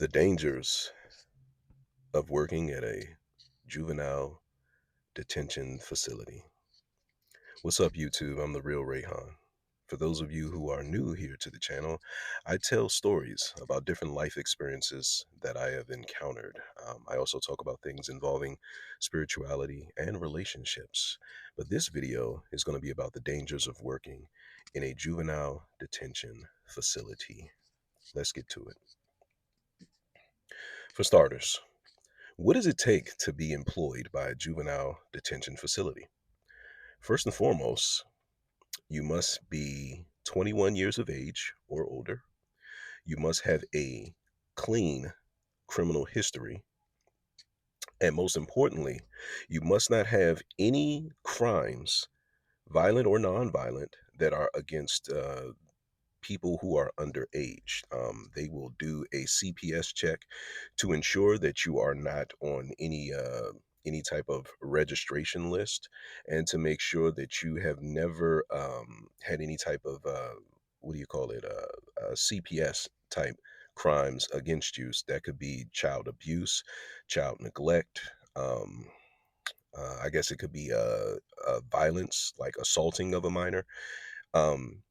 The dangers of working at a juvenile detention facility. What's up, YouTube? I'm the real Rayhan. For those of you who are new here to the channel, I tell stories about different life experiences that I have encountered. I also talk about things involving spirituality and relationships. But this video is going to be about the dangers of working in a juvenile detention facility. Let's get to it. For starters, what does it take to be employed by a juvenile detention facility? First and foremost, you must be 21 years of age or older. You must have a clean criminal history. And most importantly, you must not have any crimes, violent or nonviolent, that are against people who are underage. They will do a CPS check to ensure that you are not on any type of registration list, and to make sure that you have never had any type of what do you call it, CPS type crimes against you. That could be child abuse, child neglect. I guess it could be violence, like assaulting of a minor. um,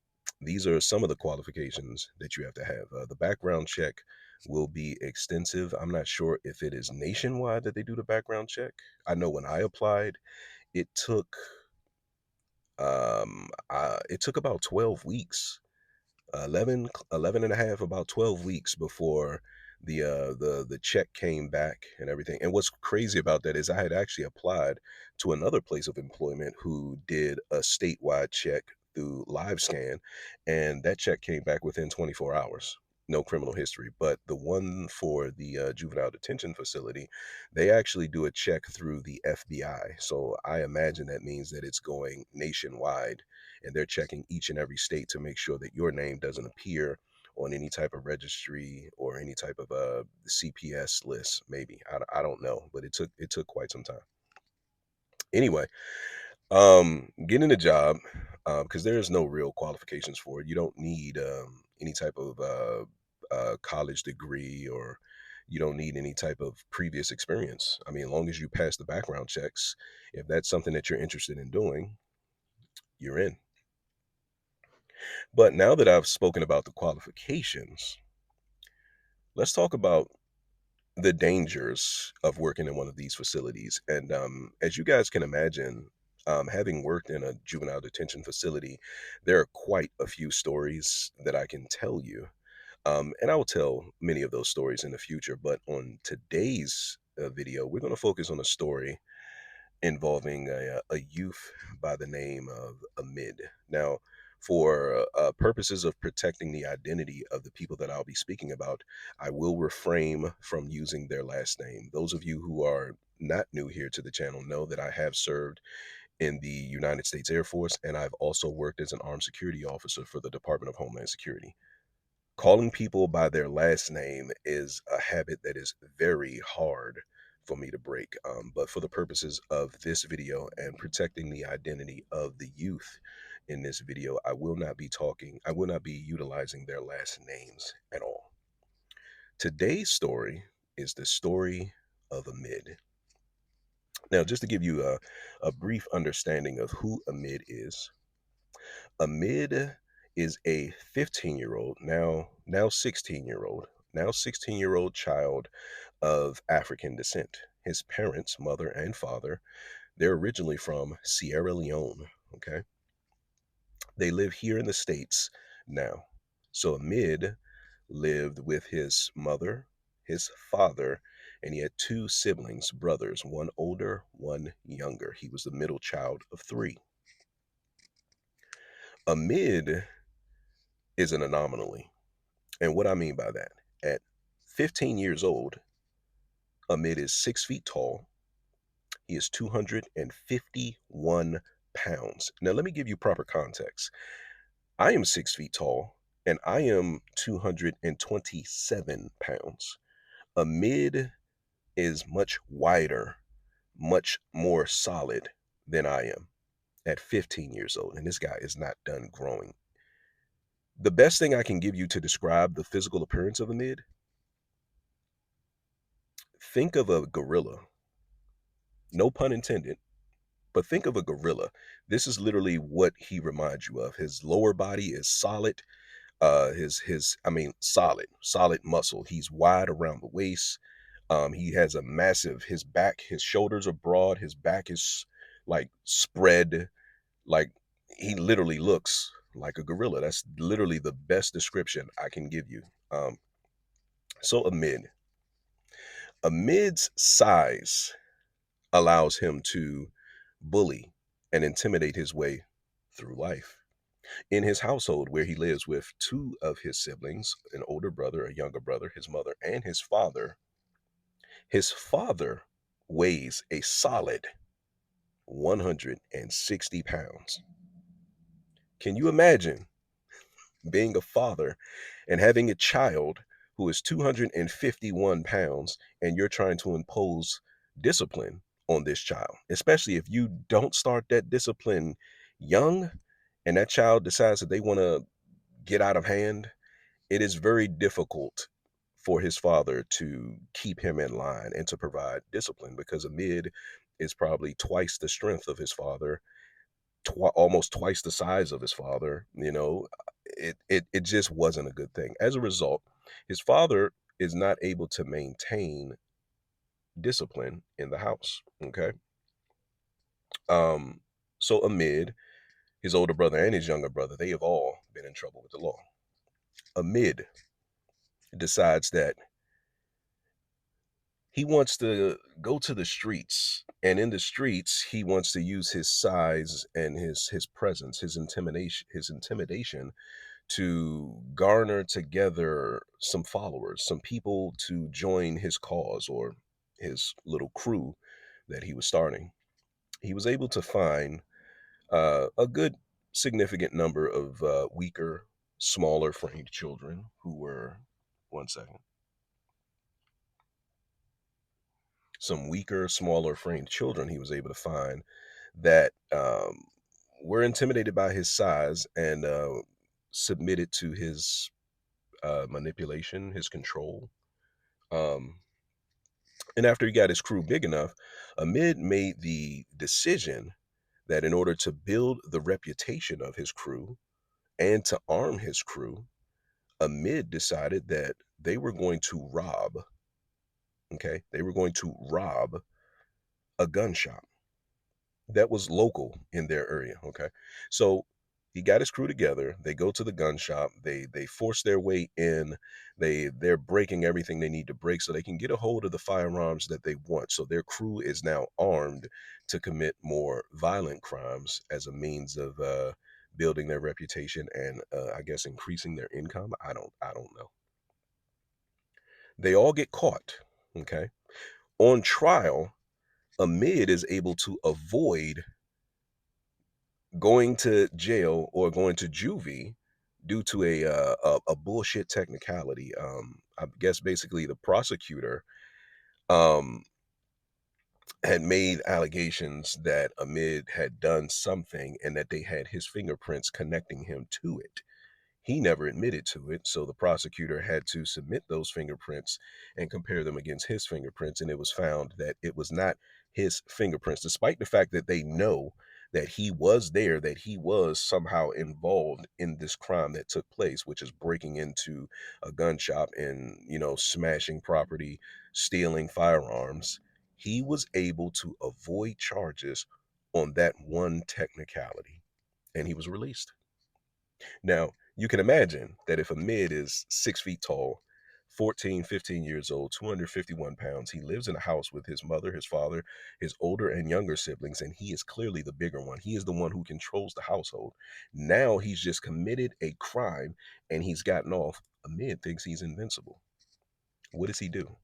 these are some of the qualifications that you have to have. The background check will be extensive. I'm not sure if it is nationwide that they do the background check. I know when I applied, it took it took about 12 weeks, 11 and a half, about 12 weeks before the check came back and everything. And what's crazy about that is I had actually applied to another place of employment who did a statewide check through live scan, and that check came back within 24 hours. No criminal history. But the one for the juvenile detention facility, they actually do a check through the FBI. So I imagine that means that it's going nationwide, and they're checking each and every state to make sure that your name doesn't appear on any type of registry or any type of CPS list. Maybe I don't know, but it took quite some time. Anyway, getting a job, because there is no real qualifications for it. You don't need any type of college degree, or you don't need any type of previous experience. I mean, as long as you pass the background checks, if that's something that you're interested in doing, you're in. But now that I've spoken about the qualifications, let's talk about the dangers of working in one of these facilities. And as you guys can imagine, having worked in a juvenile detention facility, there are quite a few stories that I can tell you. And I will tell many of those stories in the future. But on today's video, we're going to focus on a story involving a youth by the name of Amid. Now, for purposes of protecting the identity of the people that I'll be speaking about, I will refrain from using their last name. Those of you who are not new here to the channel know that I have served in the United States Air Force, and I've also worked as an armed security officer for the Department of Homeland Security. Calling people by their last name is a habit that is very hard for me to break. But for the purposes of this video and protecting the identity of the youth in this video, I will not be utilizing their last names at all. Today's story is the story of Amid. Now, just to give you a brief understanding of who Amid is, Amid is a 15-year-old, now 16-year-old, now 16-year-old child of African descent. His parents, mother and father, they're originally from Sierra Leone, okay? They live here in the States now. So Amid lived with his mother, his father, and he had two siblings, brothers, one older, one younger. He was the middle child of three. Amid is an anomaly. And what I mean by that, at 15 years old, Amid is 6 feet tall. He is 251 pounds. Now, let me give you proper context. I am 6 feet tall and I am 227 pounds. Amid is much wider, much more solid than I am at 15 years old. And this guy is not done growing. The best thing I can give you to describe the physical appearance of Amid, Think of a gorilla. No pun intended, but think of a gorilla. This is literally what he reminds you of. His lower body is solid. His I mean solid muscle. He's wide around the waist. He has a massive his back, his shoulders are broad, his back is like spread, like he literally looks like a gorilla. That's literally the best description I can give you. So Amid's size allows him to bully and intimidate his way through life. In his household, where he lives with two of his siblings, an older brother, a younger brother, his mother, and his father weighs a solid 160 pounds. Can you imagine being a father and having a child who is 251 pounds and you're trying to impose discipline on this child, especially if you don't start that discipline young and that child decides that they want to get out of hand? It is very difficult for his father to keep him in line and to provide discipline because Amid is probably twice the strength of his father, almost twice the size of his father. It just wasn't a good thing. As a result, his father is not able to maintain discipline in the house. Okay. Um, so Amid, his older brother and his younger brother, they have all been in trouble with the law. Amid decides that he wants to go to the streets, and in the streets he wants to use his size and his presence, his intimidation to garner together some followers, some people to join his cause or his little crew that he was starting. He was able to find a good significant number of weaker, smaller framed children who were, one second, some weaker, smaller framed children he was able to find that were intimidated by his size and submitted to his manipulation, his control. Um, and after he got his crew big enough, Amid made the decision that in order to build the reputation of his crew and to arm his crew, Amid decided that they were going to rob, okay? They were going to rob a gun shop that was local in their area. Okay, so he got his crew together. They go to the gun shop. They force their way in. They're breaking everything they need to break so they can get a hold of the firearms that they want. So their crew is now armed to commit more violent crimes as a means of building their reputation and I guess increasing their income. I don't know. They all get caught. Okay, on trial, Amid is able to avoid going to jail or going to juvie due to a bullshit technicality. I guess basically the prosecutor um, had made allegations that Amid had done something and that they had his fingerprints connecting him to it. He never admitted to it, so the prosecutor had to submit those fingerprints and compare them against his fingerprints, and it was found that it was not his fingerprints, despite the fact that they know that he was there, that he was somehow involved in this crime that took place, which is breaking into a gun shop and, smashing property, stealing firearms. He was able to avoid charges on that one technicality, and he was released. Now, you can imagine that if a mid is 6 feet tall, 14, 15 years old, 251 pounds, he lives in a house with his mother, his father, his older and younger siblings, and he is clearly the bigger one. He is the one who controls the household. Now he's just committed a crime and he's gotten off. A mid thinks he's invincible. What does he do?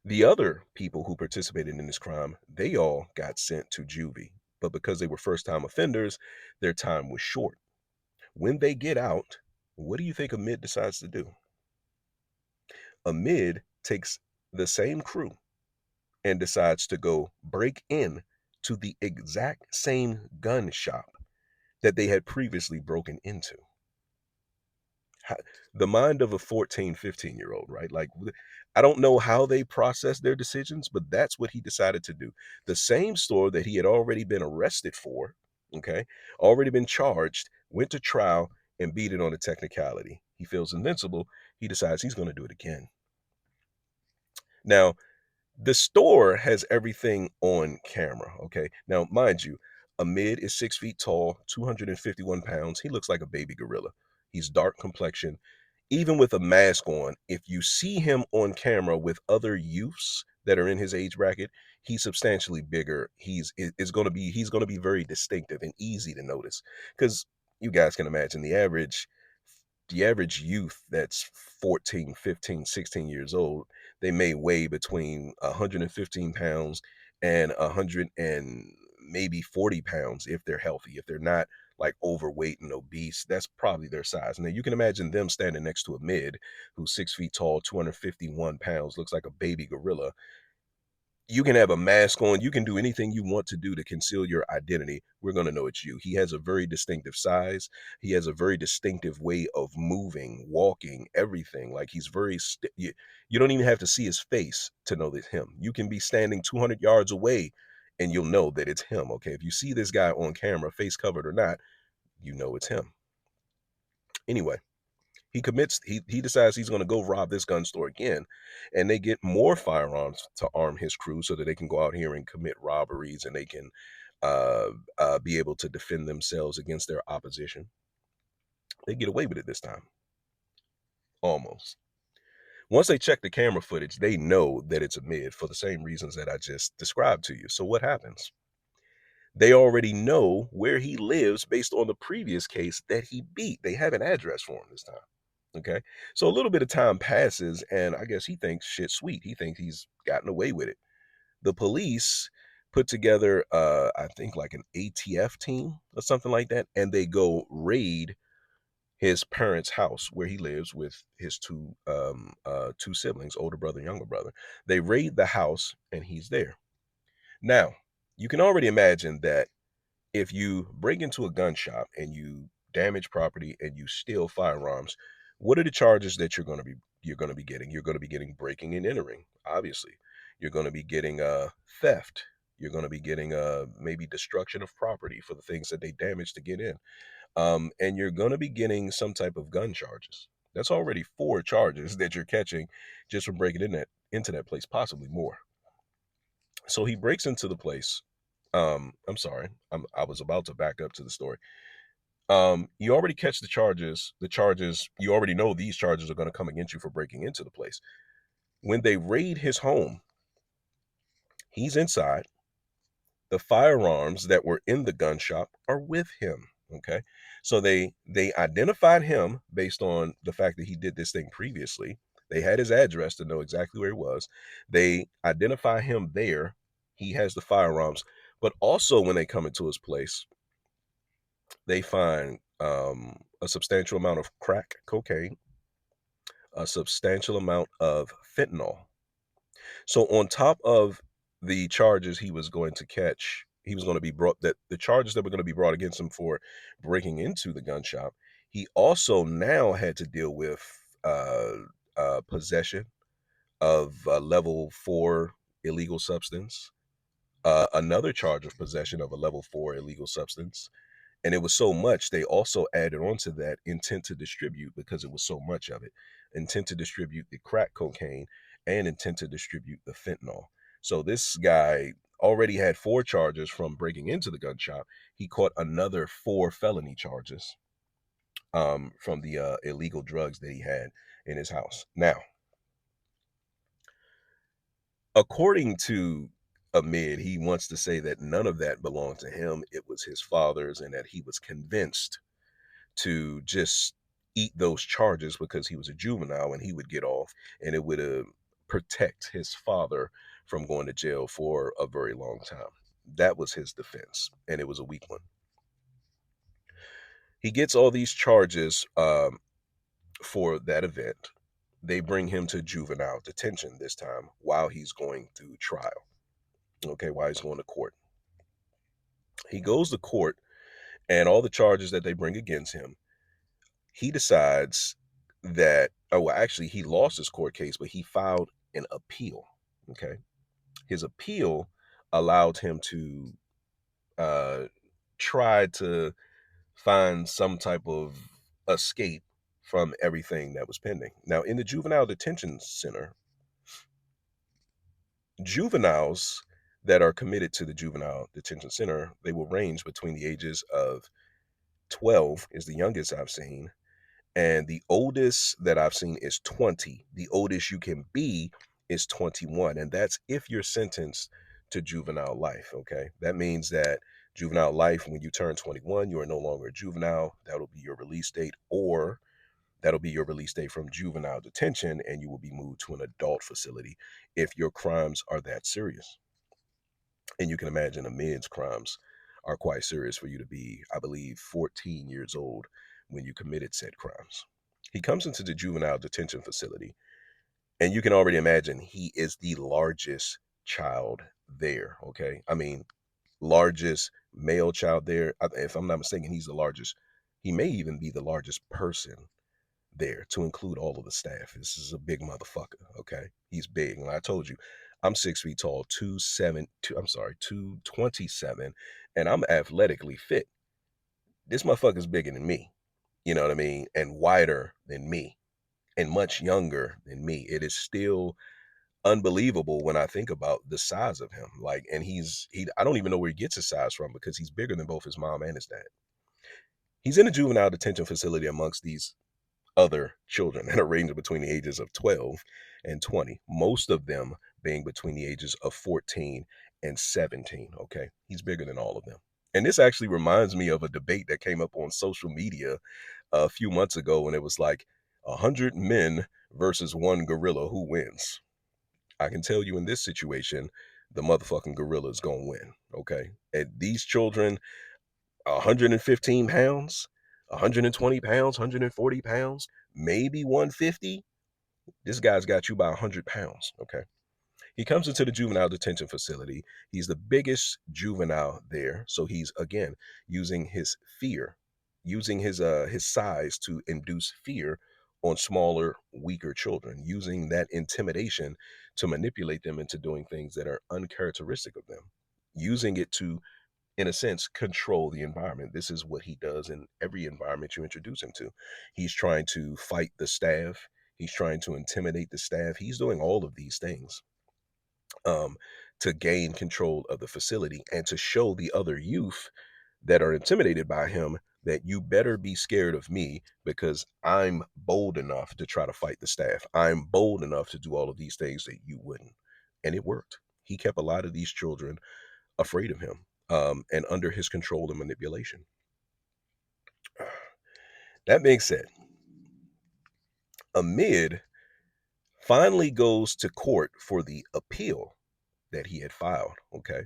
The other people who participated in this crime, they all got sent to juvie. But because they were first time offenders, their time was short. When they get out, what do you think Amid decides to do? Amid takes the same crew and decides to go break in to the exact same gun shop that they had previously broken into. Ho the mind of a 14, 15-year-old, right? Like, I don't know how they process their decisions, but that's what he decided to do. The same store that he had already been arrested for, okay, already been charged, went to trial, and beat it on a technicality. He feels invincible. He decides he's gonna do it again. Now, the store has everything on camera, okay? Now, mind you, Amid is 6 feet tall, 251 pounds. He looks like a baby gorilla. He's dark complexion. Even with a mask on, if you see him on camera with other youths that are in his age bracket, he's substantially bigger. He's gonna be very distinctive and easy to notice. Because you guys can imagine the average youth that's 14, 15, 16 years old, they may weigh between 115 pounds and 100 and maybe 40 pounds if they're healthy. If they're not like overweight and obese, that's probably their size. Now you can imagine them standing next to a mid who's 6 feet tall, 251 pounds, looks like a baby gorilla. You can have a mask on. You can do anything you want to do to conceal your identity. We're going to know it's you. He has a very distinctive size. He has a very distinctive way of moving, walking, everything. Like he's you don't even have to see his face to know that it's him. You can be standing 200 yards away and you'll know that it's him. Okay. If you see this guy on camera, face covered or not, you know it's him. Anyway, he decides he's going to go rob this gun store again, and they get more firearms to arm his crew so that they can go out here and commit robberies, and they can uh, be able to defend themselves against their opposition. They get away with it this time, almost. Once they check the camera footage, they know that it's a mid for the same reasons that I just described to you. So what happens? They already know where he lives based on the previous case that he beat. They have an address for him this time. Okay. So a little bit of time passes, and I guess he thinks shit sweet. He thinks he's gotten away with it. The police put together, I think, like an ATF team or something like that, and they go raid his parents' house where he lives with his two siblings, older brother, younger brother. They raid the house, and he's there. Now, you can already imagine that if you break into a gun shop and you damage property and you steal firearms, what are the charges that you're going to be getting? You're going to be getting breaking and entering, obviously. You're going to be getting theft. You're going to be getting maybe destruction of property for the things that they damaged to get in. And you're going to be getting some type of gun charges. That's already four charges that you're catching just from breaking into that place, possibly more. So he breaks into the place. I'm sorry. I was about to back up to the story. You already catch the charges. The charges, you already know these charges are going to come against you for breaking into the place. When they raid his home, he's inside. The firearms that were in the gun shop are with him. Okay. So they identified him based on the fact that he did this thing previously. They had his address to know exactly where he was. They identify him there. He has the firearms. But also when they come into his place, they find a substantial amount of crack cocaine, a substantial amount of fentanyl. So on top of the charges he was going to catch, he was going to be brought that the charges that were going to be brought against him for breaking into the gun shop. He also now had to deal with uh, possession of level 4 illegal substance, another charge of possession of a level 4 illegal substance, and it was so much they also added on to that intent to distribute because it was so much of it. Intent to distribute the crack cocaine and intent to distribute the fentanyl. So this guy already had four charges from breaking into the gun shop. He caught another four felony charges from the illegal drugs that he had in his house. Now, according to Amid, he wants to say that none of that belonged to him. It was his father's, and that he was convinced to just eat those charges because he was a juvenile and he would get off, and it would protect his father from going to jail for a very long time. That was his defense, and it was a weak one. He gets all these charges for that event. They bring him to juvenile detention this time while he's going through trial. Okay, while he's going to court. He goes to court, and all the charges that they bring against him, he decides that, oh, well, actually, he lost his court case, but he filed an appeal. Okay. His appeal allowed him to uh, try to find some type of escape from everything that was pending. Now, in the juvenile detention center, juveniles that are committed to the juvenile detention center, they will range between the ages of 12 is the youngest I've seen, and the oldest that I've seen is 20. The oldest you can be is 21, and that's if you're sentenced to juvenile life. Okay, that means that juvenile life, when you turn 21, you are no longer a juvenile. That'll be your release date, or that'll be your release date from juvenile detention, and you will be moved to an adult facility if your crimes are that serious. And you can imagine Amid's crimes are quite serious for you to be, I believe, 14 years old when you committed said crimes. He comes into the juvenile detention facility, and you can already imagine he is the largest child there. Okay. I mean, largest male child there. If I'm not mistaken, he's the largest. He may even be the largest person there to include all of the staff. This is a big motherfucker. Okay. He's big. And I told you, I'm 6 feet tall, 227, and I'm athletically fit. This motherfucker's bigger than me. You know what I mean? And wider than me and much younger than me. It is still unbelievable when I think about the size of him. Like, and I don't even know where he gets his size from because he's bigger than both his mom and his dad. He's in a juvenile detention facility amongst these other children that are ranging between the ages of 12 and 20, most of them being between the ages of 14 and 17. Okay. He's bigger than all of them. And this actually reminds me of a debate that came up on social media a few months ago when it was like 100 men versus one gorilla. Who wins? I can tell you in this situation, the motherfucking gorilla is going to win. Okay. And these children, 115 pounds, 120 pounds, 140 pounds, maybe 150. This guy's got you by 100 pounds. Okay. He comes into the juvenile detention facility. He's the biggest juvenile there. So he's, again, using his fear, using his size to induce fear on smaller, weaker children, using that intimidation to manipulate them into doing things that are uncharacteristic of them, using it to, in a sense, control the environment. This is what he does in every environment you introduce him to. He's trying to fight the staff. He's trying to intimidate the staff. He's doing all of these things um, to gain control of the facility and to show the other youth that are intimidated by him that you better be scared of me because I'm bold enough to try to fight the staff. I'm bold enough to do all of these things that you wouldn't. And it worked. He kept a lot of these children afraid of him and under his control and manipulation. That being said, Amid finally goes to court for the appeal that he had filed. Okay.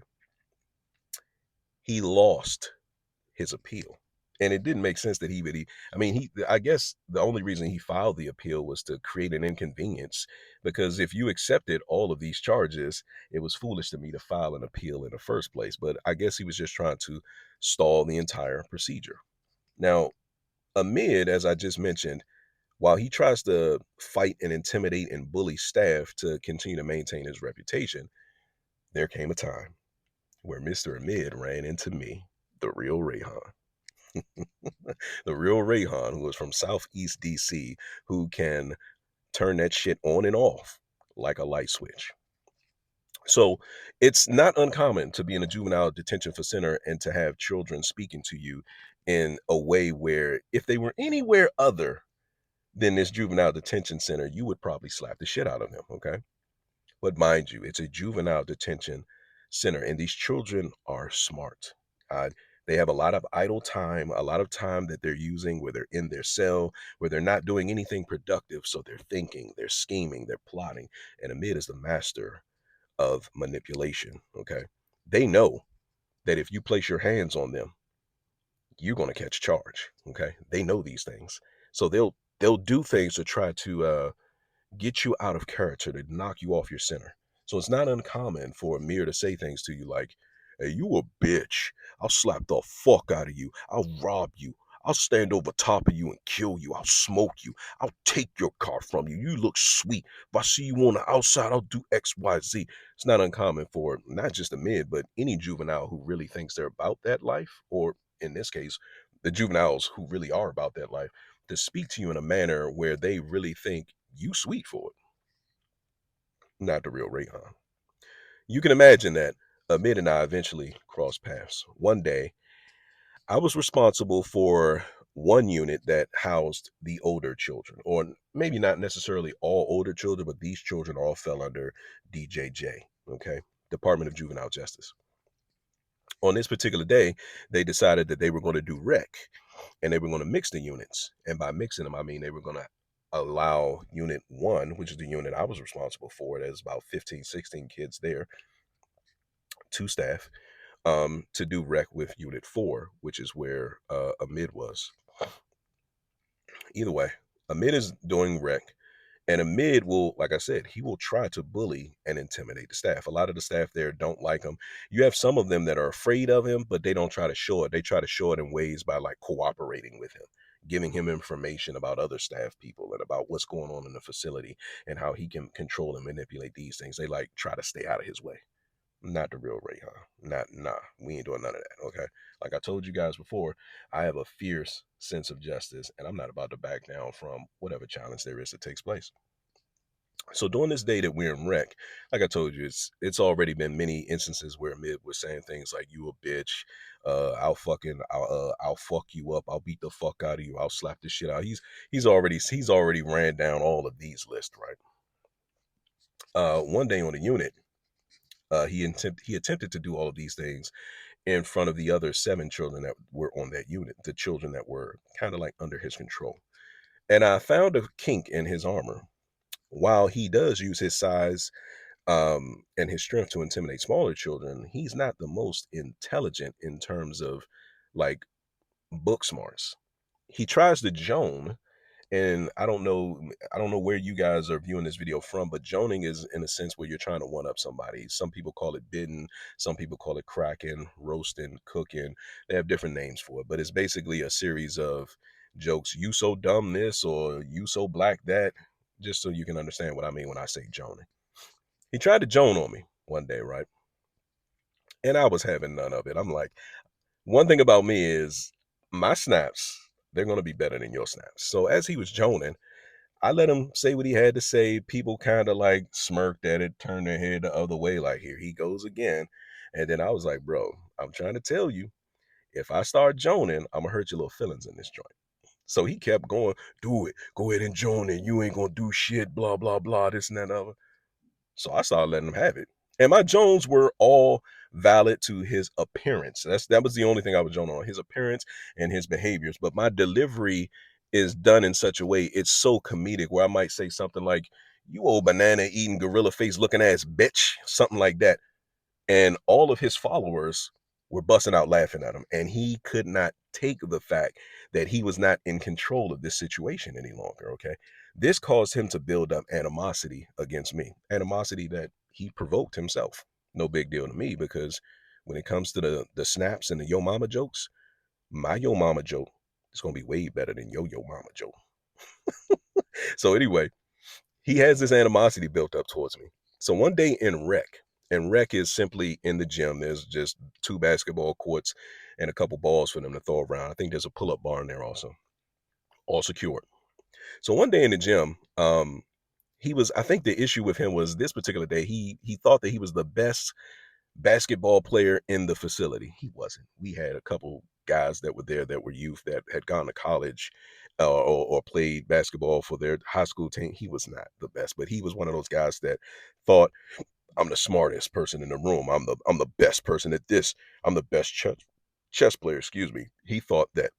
He lost his appeal. And it didn't make sense that I mean, I guess the only reason he filed the appeal was to create an inconvenience because if you accepted all of these charges, it was foolish to me to file an appeal in the first place. But I guess he was just trying to stall the entire procedure. Now, Amid, as I just mentioned, while he tries to fight and intimidate and bully staff to continue to maintain his reputation, there came a time where Mr. Amid ran into me, the real Rayhan. The real Rayhan, who is from Southeast DC, who can turn that shit on and off like a light switch. So it's not uncommon to be in a juvenile detention center and to have children speaking to you in a way where if they were anywhere other than this juvenile detention center, you would probably slap the shit out of them. Okay. But mind you, it's a juvenile detention center, and these children are smart. Uh, they have a lot of idle time, a lot of time that they're using where they're in their cell, where they're not doing anything productive. So they're thinking, they're scheming, they're plotting. And Amid is the master of manipulation. Okay. They know that if you place your hands on them, you're going to catch charge. Okay. They know these things. So they'll do things to try to get you out of character, to knock you off your center. So it's not uncommon for Amir to say things to you like, hey, you a bitch. I'll slap the fuck out of you. I'll rob you. I'll stand over top of you and kill you. I'll smoke you. I'll take your car from you. You look sweet. If I see you on the outside, I'll do X, Y, Z. It's not uncommon for not just a mid, but any juvenile who really thinks they're about that life, or in this case, the juveniles who really are about that life, to speak to you in a manner where they really think you sweet for it. Not the real Rayhan. You can imagine that Amid and I eventually crossed paths. One day, I was responsible for one unit that housed the older children, or maybe not necessarily all older children, but these children all fell under DJJ, okay? Department of Juvenile Justice. On this particular day, they decided that they were going to do rec and they were going to mix the units. And by mixing them, I mean they were going to allow unit one, which is the unit I was responsible for, there's about 15, 16 kids there, two staff, to do rec with unit four, which is where Amid was. Either way, Amid is doing rec, and Amid will, like I said, he will try to bully and intimidate the staff. A lot of the staff there don't like him. You have some of them that are afraid of him, but they don't try to show it. They try to show it in ways by like cooperating with him, giving him information about other staff people and about what's going on in the facility and how he can control and manipulate these things. They like try to stay out of his way. Not the real Ray, huh? Nah. We ain't doing none of that. Okay. Like I told you guys before, I have a fierce sense of justice, and I'm not about to back down from whatever challenge there is that takes place. So during this day that we're in rec, like I told you, it's already been many instances where Mid was saying things like "you a bitch," I'll fuck you up, I'll beat the fuck out of you, I'll slap this shit out. He's already ran down all of these lists, right? One day on the unit, he attempted to do all of these things in front of the other seven children that were on that unit, the children that were kind of like under his control. And I found a kink in his armor. While he does use his size and his strength to intimidate smaller children, he's not the most intelligent in terms of like book smarts. He tries to Joan, and I don't know where you guys are viewing this video from, but joning is in a sense where you're trying to one up somebody. Some people call it bidding, some people call it cracking, roasting, cooking. They have different names for it, but it's basically a series of jokes. You so dumb this, or you so black that, just so you can understand what I mean when I say joning. He tried to joan on me one day, right? And I was having none of it. I'm like, one thing about me is my snaps, they're going to be better than your snaps. So as he was joning, I let him say what he had to say. People kind of like smirked at it, turned their head the other way, like, here he goes again. And then I was like, bro, I'm trying to tell you, if I start joning, I'm gonna hurt your little feelings in this joint. So he kept going, do it, go ahead and join it. You ain't gonna do shit, blah, blah, blah, this and that and other. So I started letting him have it. And my Jones were all valid to his appearance. That was the only thing I was Jones on, his appearance and his behaviors. But my delivery is done in such a way, it's so comedic where I might say something like, you old banana eating gorilla face looking ass bitch, something like that. And all of his followers were busting out laughing at him. And he could not take the fact that he was not in control of this situation any longer. Okay. This caused him to build up animosity against me, animosity that he provoked himself. No big deal to me because when it comes to the snaps and the yo mama jokes, my yo mama joke is going to be way better than yo mama joke. So, anyway, he has this animosity built up towards me. So one day in rec, and rec is simply in the gym, there's just two basketball courts and a couple balls for them to throw around. I think there's a pull-up bar in there also, all secured. So one day in the gym, I think the issue with him was this particular day, he thought that he was the best basketball player in the facility. He wasn't. We had a couple guys that were there that were youth that had gone to college or played basketball for their high school team. He was not the best, but he was one of those guys that thought, I'm the smartest person in the room. I'm the best person at this. I'm the best chess player, excuse me. He thought that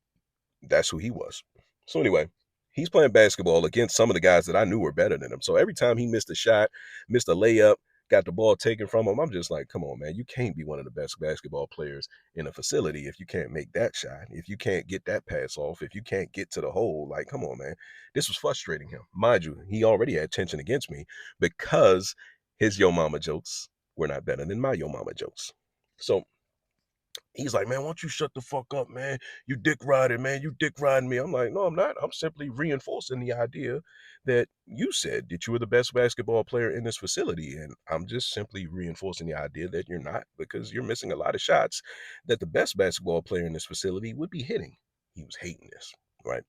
that's who he was. So anyway, he's playing basketball against some of the guys that I knew were better than him. So every time he missed a shot, missed a layup, got the ball taken from him, I'm just like, come on, man, you can't be one of the best basketball players in a facility if you can't make that shot, if you can't get that pass off, if you can't get to the hole. Like, come on, man. This was frustrating him. Mind you, he already had tension against me because his yo mama jokes were not better than my yo mama jokes. So He's like, man, why don't you shut the fuck up, man? You dick riding, man. You dick riding me. I'm like, no, I'm not. I'm simply reinforcing the idea that you said that you were the best basketball player in this facility. And I'm just simply reinforcing the idea that you're not, because you're missing a lot of shots that the best basketball player in this facility would be hitting. He was hating this. Right.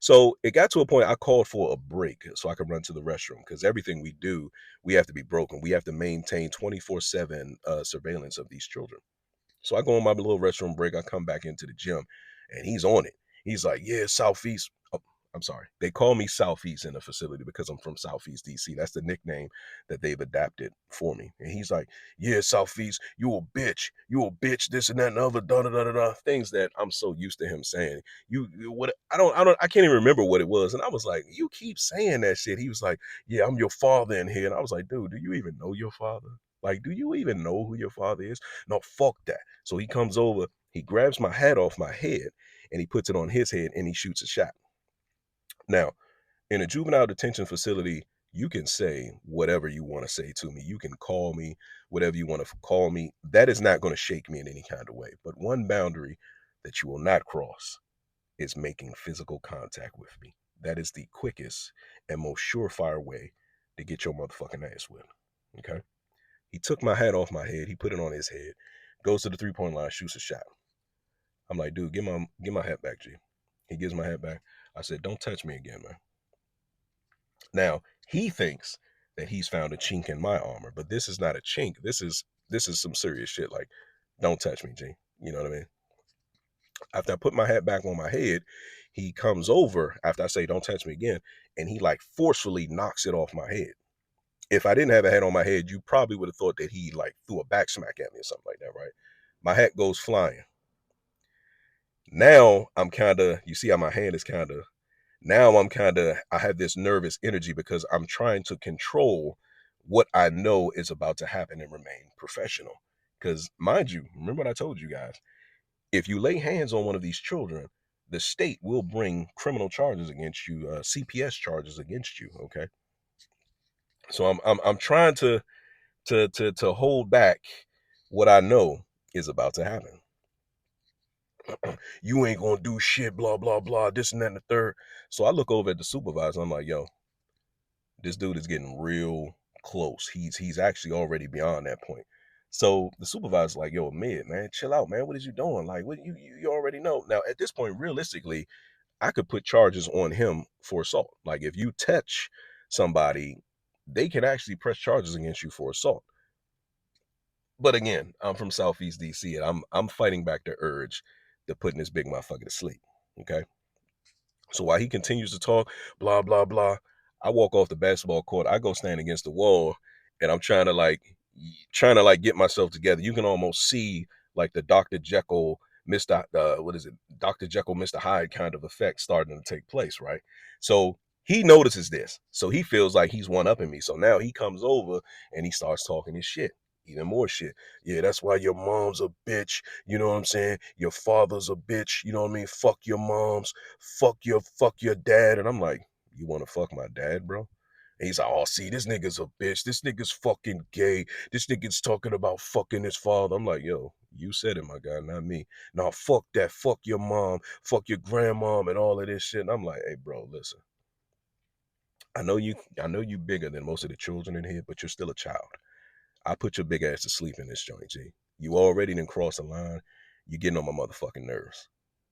So it got to a point I called for a break so I could run to the restroom, because everything we do, we have to be broken. We have to maintain 24/7 surveillance of these children. So I go on my little restroom break. I come back into the gym and he's on it. He's like, yeah, Southeast. Oh, I'm sorry. They call me Southeast in the facility because I'm from Southeast DC. That's the nickname that they've adapted for me. And he's like, yeah, Southeast, you a bitch. You a bitch, this and that and other, da da da da da. Things that I'm so used to him saying. What I can't even remember what it was. And I was like, you keep saying that shit. He was like, yeah, I'm your father in here. And I was like, dude, do you even know your father? Like, do you even know who your father is? No, fuck that. So he comes over, he grabs my hat off my head, and he puts it on his head and he shoots a shot. Now, in a juvenile detention facility, you can say whatever you want to say to me. You can call me whatever you want to call me. That is not going to shake me in any kind of way. But one boundary that you will not cross is making physical contact with me. That is the quickest and most surefire way to get your motherfucking ass whipped. Okay? He took my hat off my head, he put it on his head, goes to the 3-point line, shoots a shot. I'm like, dude, give my hat back, G. He gives my hat back. I said, don't touch me again, man. Now, he thinks that he's found a chink in my armor, but this is not a chink. This is some serious shit. Like, don't touch me, G. You know what I mean? After I put my hat back on my head, he comes over after I say, don't touch me again, and he like forcefully knocks it off my head. If I didn't have a hat on my head, you probably would have thought that he like threw a back smack at me or something like that, right? My hat goes flying. Now I'm kind of, you see how my hand is kind of, now I'm kind of, I have this nervous energy because I'm trying to control what I know is about to happen and remain professional. Because mind you, remember what I told you guys, if you lay hands on one of these children, the state will bring criminal charges against you, CPS charges against you. Okay. So I'm trying to hold back what I know is about to happen. You ain't gonna do shit, blah, blah, blah, this and that and the third. So I look over at the supervisor. I'm like, yo, this dude is getting real close. He's actually already beyond that point. So the supervisor's like, yo, man, chill out, man. What is you doing? Like, what you already know. Now, at this point, realistically, I could put charges on him for assault. Like, if you touch somebody, they can actually press charges against you for assault. But again, I'm from Southeast DC and I'm fighting back the urge to putting this big motherfucker to sleep. Okay. So while he continues to talk, blah, blah, blah, I walk off the basketball court. I go stand against the wall and I'm trying to like get myself together. You can almost see like the Dr. Jekyll, Mr. What is it? Dr. Jekyll, Mr. Hyde kind of effect starting to take place, right? So he notices this. So he feels like he's one upping me. So now he comes over and he starts talking his shit. Even more shit. Yeah, that's why your mom's a bitch. You know what I'm saying? Your father's a bitch. You know what I mean? Fuck your moms. Fuck your dad. And I'm like, you want to fuck my dad, bro? And he's like, oh, see, this nigga's a bitch. This nigga's fucking gay. This nigga's talking about fucking his father. I'm like, yo, you said it, my guy, not me. Now, fuck that. Fuck your mom. Fuck your grandmom and all of this shit. And I'm like, hey, bro, listen. I know you bigger than most of the children in here, but you're still a child. I put your big ass to sleep in this joint, G. You already didn't cross the line. You getting on my motherfucking nerves.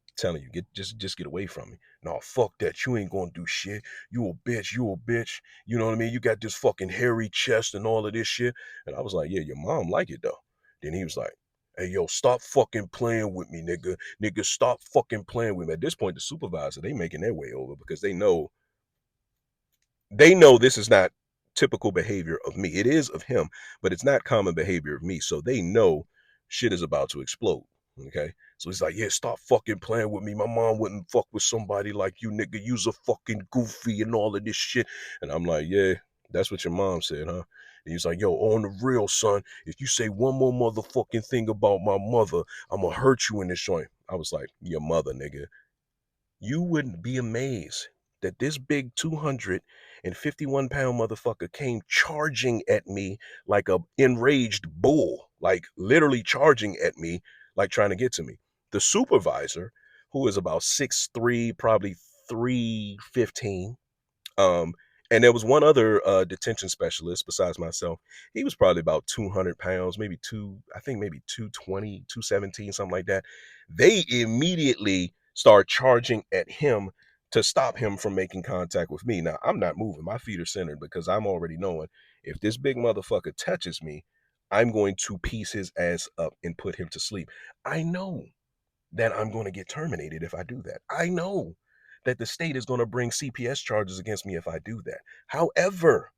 I'm telling you, just get away from me. No, fuck that. You ain't gonna do shit. You a bitch. You a bitch. You know what I mean? You got this fucking hairy chest and all of this shit. And I was like, yeah, your mom like it though. Then he was like, hey, yo, stop fucking playing with me, nigga. Nigga, stop fucking playing with me. At this point, the supervisor, they making their way over because they know this is not typical behavior of me. It is of him, but it's not common behavior of me. So they know shit is about to explode. Okay. So he's like, yeah, stop fucking playing with me. My mom wouldn't fuck with somebody like you, nigga. You's a fucking goofy and all of this shit. And I'm like, yeah, that's what your mom said, huh? And he's like, yo, on the real, son, if you say one more motherfucking thing about my mother, I'm gonna hurt you in this joint. I was like, your mother, nigga. You wouldn't be amazed that this big 251-pound motherfucker came charging at me like a enraged bull, like literally charging at me like trying to get to me. The supervisor, who is about 6'3", probably 315, um, and there was one other detention specialist besides myself. He was probably about 200 pounds, maybe I think maybe 220, 217, something like that. They immediately start charging at him to stop him from making contact with me. Now, I'm not moving. My feet are centered because I'm already knowing if this big motherfucker touches me, I'm going to piece his ass up and put him to sleep. I know that I'm going to get terminated if I do that. I know that the state is going to bring CPS charges against me if I do that. However,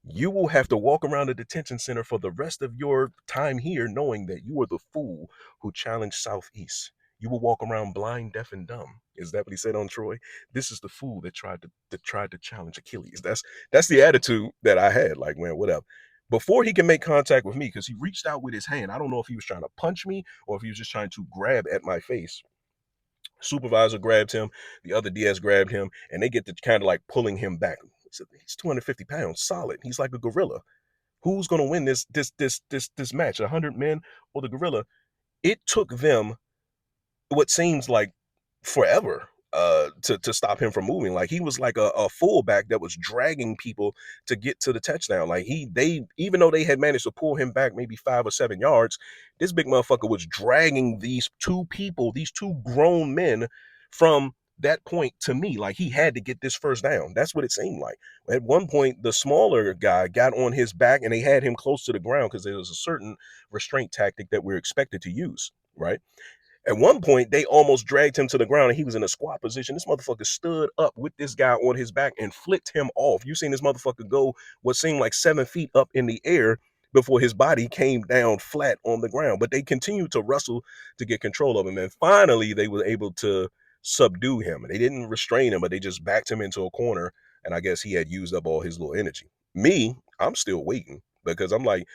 you will have to walk around the detention center for the rest of your time here knowing that you are the fool who challenged Southeast. You will walk around blind, deaf, and dumb. Is that what he said on Troy? This is the fool that tried to challenge Achilles. That's the attitude that I had. Like, man, whatever. Before he can make contact with me, because he reached out with his hand. I don't know if he was trying to punch me or if he was just trying to grab at my face. Supervisor grabbed him, the other DS grabbed him, and they get to kind of like pulling him back. He's 250 pounds, solid. He's like a gorilla. Who's gonna win this match? 100 men or the gorilla? It took them what seems like forever to stop him from moving. Like he was like a fullback that was dragging people to get to the touchdown. Like they even though they had managed to pull him back maybe 5 or 7 yards, this big motherfucker was dragging these two people, these two grown men, from that point to me. Like he had to get this first down. That's what it seemed like. At one point, the smaller guy got on his back and they had him close to the ground because there was a certain restraint tactic that we're expected to use, right? At one point, they almost dragged him to the ground and he was in a squat position. This motherfucker stood up with this guy on his back and flicked him off. You seen this motherfucker go what seemed like 7 feet up in the air before his body came down flat on the ground. But they continued to wrestle to get control of him. And finally, they were able to subdue him. And they didn't restrain him, but they just backed him into a corner. And I guess he had used up all his little energy. Me, I'm still waiting because I'm like,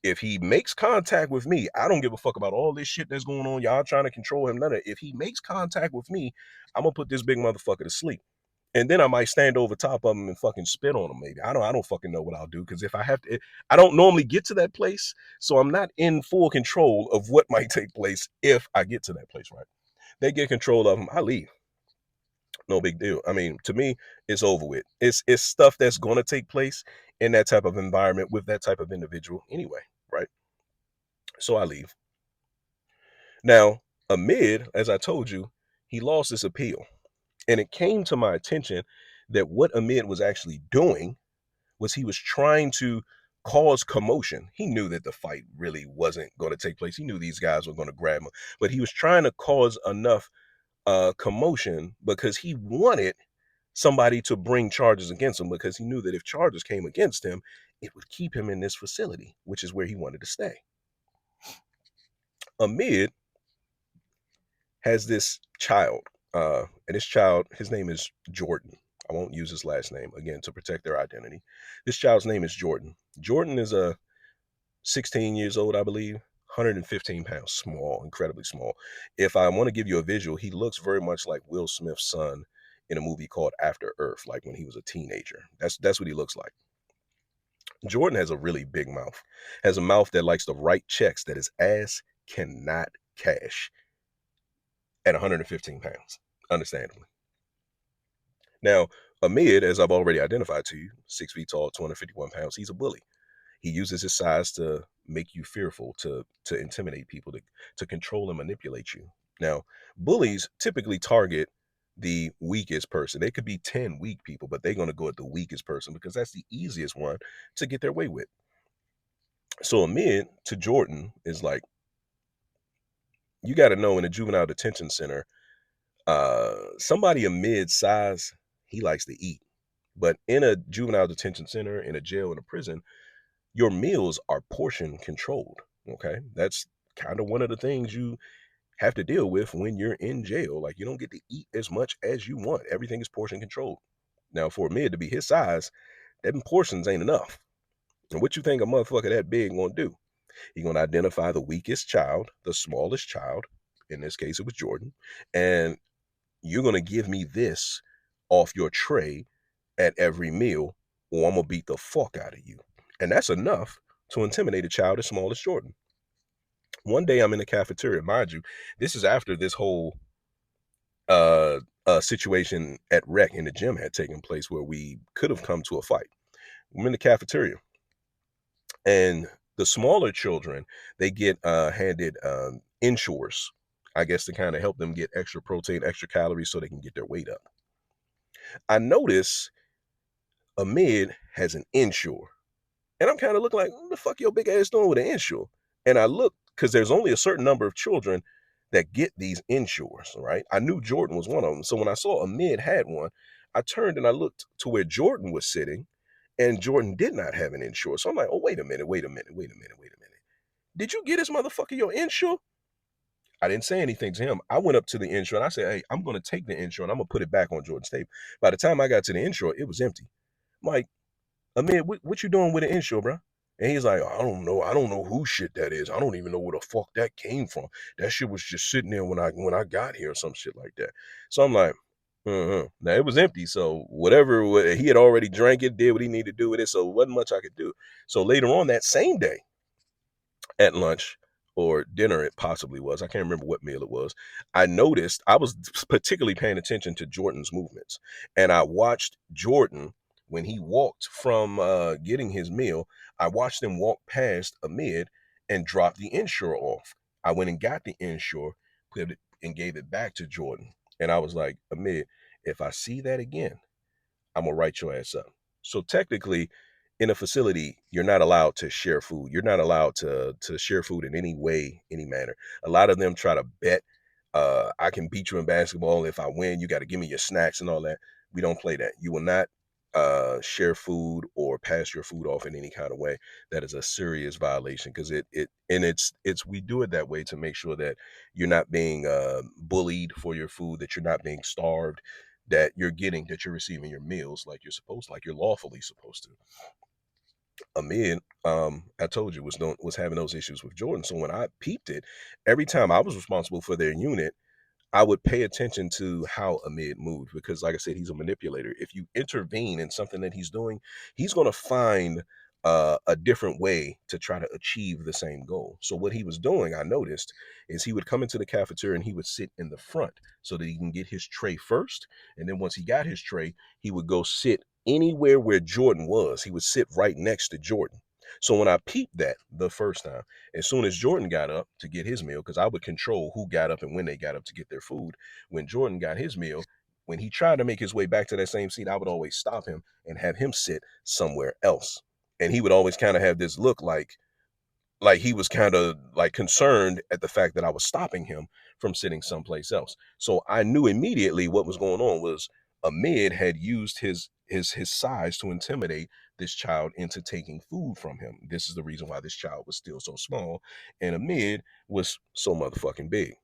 if he makes contact with me, I don't give a fuck about all this shit that's going on. Y'all trying to control him. None of it. If he makes contact with me, I'm gonna put this big motherfucker to sleep. And then I might stand over top of him and fucking spit on him. Maybe I don't fucking know what I'll do because if I have to, I don't normally get to that place, so I'm not in full control of what might take place if I get to that place. Right? They get control of him. I leave. No big deal. I mean, to me, it's over with. It's stuff that's gonna take place in that type of environment with that type of individual anyway. Right? So I leave. Now, amid, as I told you, he lost his appeal. And it came to my attention that what Amid was actually doing was he was trying to cause commotion. He knew that the fight really wasn't going to take place. He knew these guys were going to grab him, but he was trying to cause enough commotion because he wanted somebody to bring charges against him because he knew that if charges came against him, it would keep him in this facility, which is where he wanted to stay. Amid has this child, and this child, his name is Jordan. I won't use his last name again to protect their identity. This child's name is Jordan. Jordan is a 16 years old, I believe, 115 pounds, small, incredibly small. If I want to give you a visual, he looks very much like Will Smith's son in a movie called After Earth, like when he was a teenager. That's what he looks like. Jordan has a really big mouth, has a mouth that likes to write checks that his ass cannot cash at 115 pounds, understandably. Now, Amid, as I've already identified to you, 6 feet tall, 251 pounds, he's a bully. He uses his size to make you fearful, to intimidate people, to control and manipulate you. Now, bullies typically target the weakest person. They could be 10 weak people, but they're going to go at the weakest person because that's the easiest one to get their way with. So Amid to Jordan is like, you got to know in a juvenile detention center, somebody a mid size, he likes to eat. But in a juvenile detention center, in a jail, in a prison, your meals are portion controlled. Okay. That's kind of one of the things you have to deal with when you're in jail. Like you don't get to eat as much as you want. Everything is portion controlled. Now, for a mid to be his size, them portions ain't enough. And what you think a motherfucker that big gonna do? He gonna identify the weakest child, the smallest child. In this case, it was Jordan, and you're going to give me this off your tray at every meal, or I'm going to beat the fuck out of you. And that's enough to intimidate a child as small as Jordan. One day I'm in the cafeteria, mind you, this is after this whole uh situation at rec in the gym had taken place where we could have come to a fight. I'm in the cafeteria, and the smaller children, they get handed insures, I guess, to kind of help them get extra protein, extra calories so they can get their weight up. I notice Amid has an insure. And I'm kind of looking like, what the fuck your big ass doing with an insure? And I look, because there's only a certain number of children that get these insures, right? I knew Jordan was one of them. So when I saw Amid had one, I turned and I looked to where Jordan was sitting, and Jordan did not have an insure. So I'm like, oh, wait a minute, wait a minute, wait a minute, wait a minute. Did you get this motherfucker your insure? I didn't say anything to him. I went up to the insure and I said, hey, I'm going to take the insure and I'm going to put it back on Jordan's table. By the time I got to the insure, it was empty. I'm like, Amir, what you doing with the insure, bro? And he's like, I don't know. I don't know who shit that is. I don't even know where the fuck that came from. That shit was just sitting there when I got here or some shit like that. So I'm like, now it was empty. So whatever he had already drank it, did what he needed to do with it. So it wasn't much I could do. So later on that same day, at lunch or dinner, it possibly was, I can't remember what meal it was, I noticed I was particularly paying attention to Jordan's movements, and I watched Jordan when he walked from getting his meal. I watched him walk past Amid and drop the insure off. I went and got the insure, put it and gave it back to Jordan, and I was like, Amid, if I see that again, I'm gonna write your ass up. So technically, in a facility, you're not allowed to share food. You're not allowed to share food in any way, any manner. A lot of them try to bet. I can beat you in basketball. If I win, you got to give me your snacks and all that. We don't play that. You will not share food or pass your food off in any kind of way. That is a serious violation because it's we do it that way to make sure that you're not being bullied for your food, that you're not being starved, that you're receiving your meals like you're supposed to, like you're lawfully supposed to. Amid, I told you was having those issues with Jordan. So when I peeped it, every time I was responsible for their unit, I would pay attention to how Amid moved because, like I said, he's a manipulator. If you intervene in something that he's doing, he's going to find a different way to try to achieve the same goal. So, what he was doing, I noticed, is he would come into the cafeteria and he would sit in the front so that he can get his tray first. And then once he got his tray, he would go sit anywhere where Jordan was. He would sit right next to Jordan. So, when I peeped that the first time, as soon as Jordan got up to get his meal, because I would control who got up and when they got up to get their food, when Jordan got his meal, when he tried to make his way back to that same seat, I would always stop him and have him sit somewhere else. And he would always kind of have this look like he was kind of like concerned at the fact that I was stopping him from sitting someplace else. So I knew immediately what was going on was Amid had used his size to intimidate this child into taking food from him. This is the reason why this child was still so small, and Amid was so motherfucking big.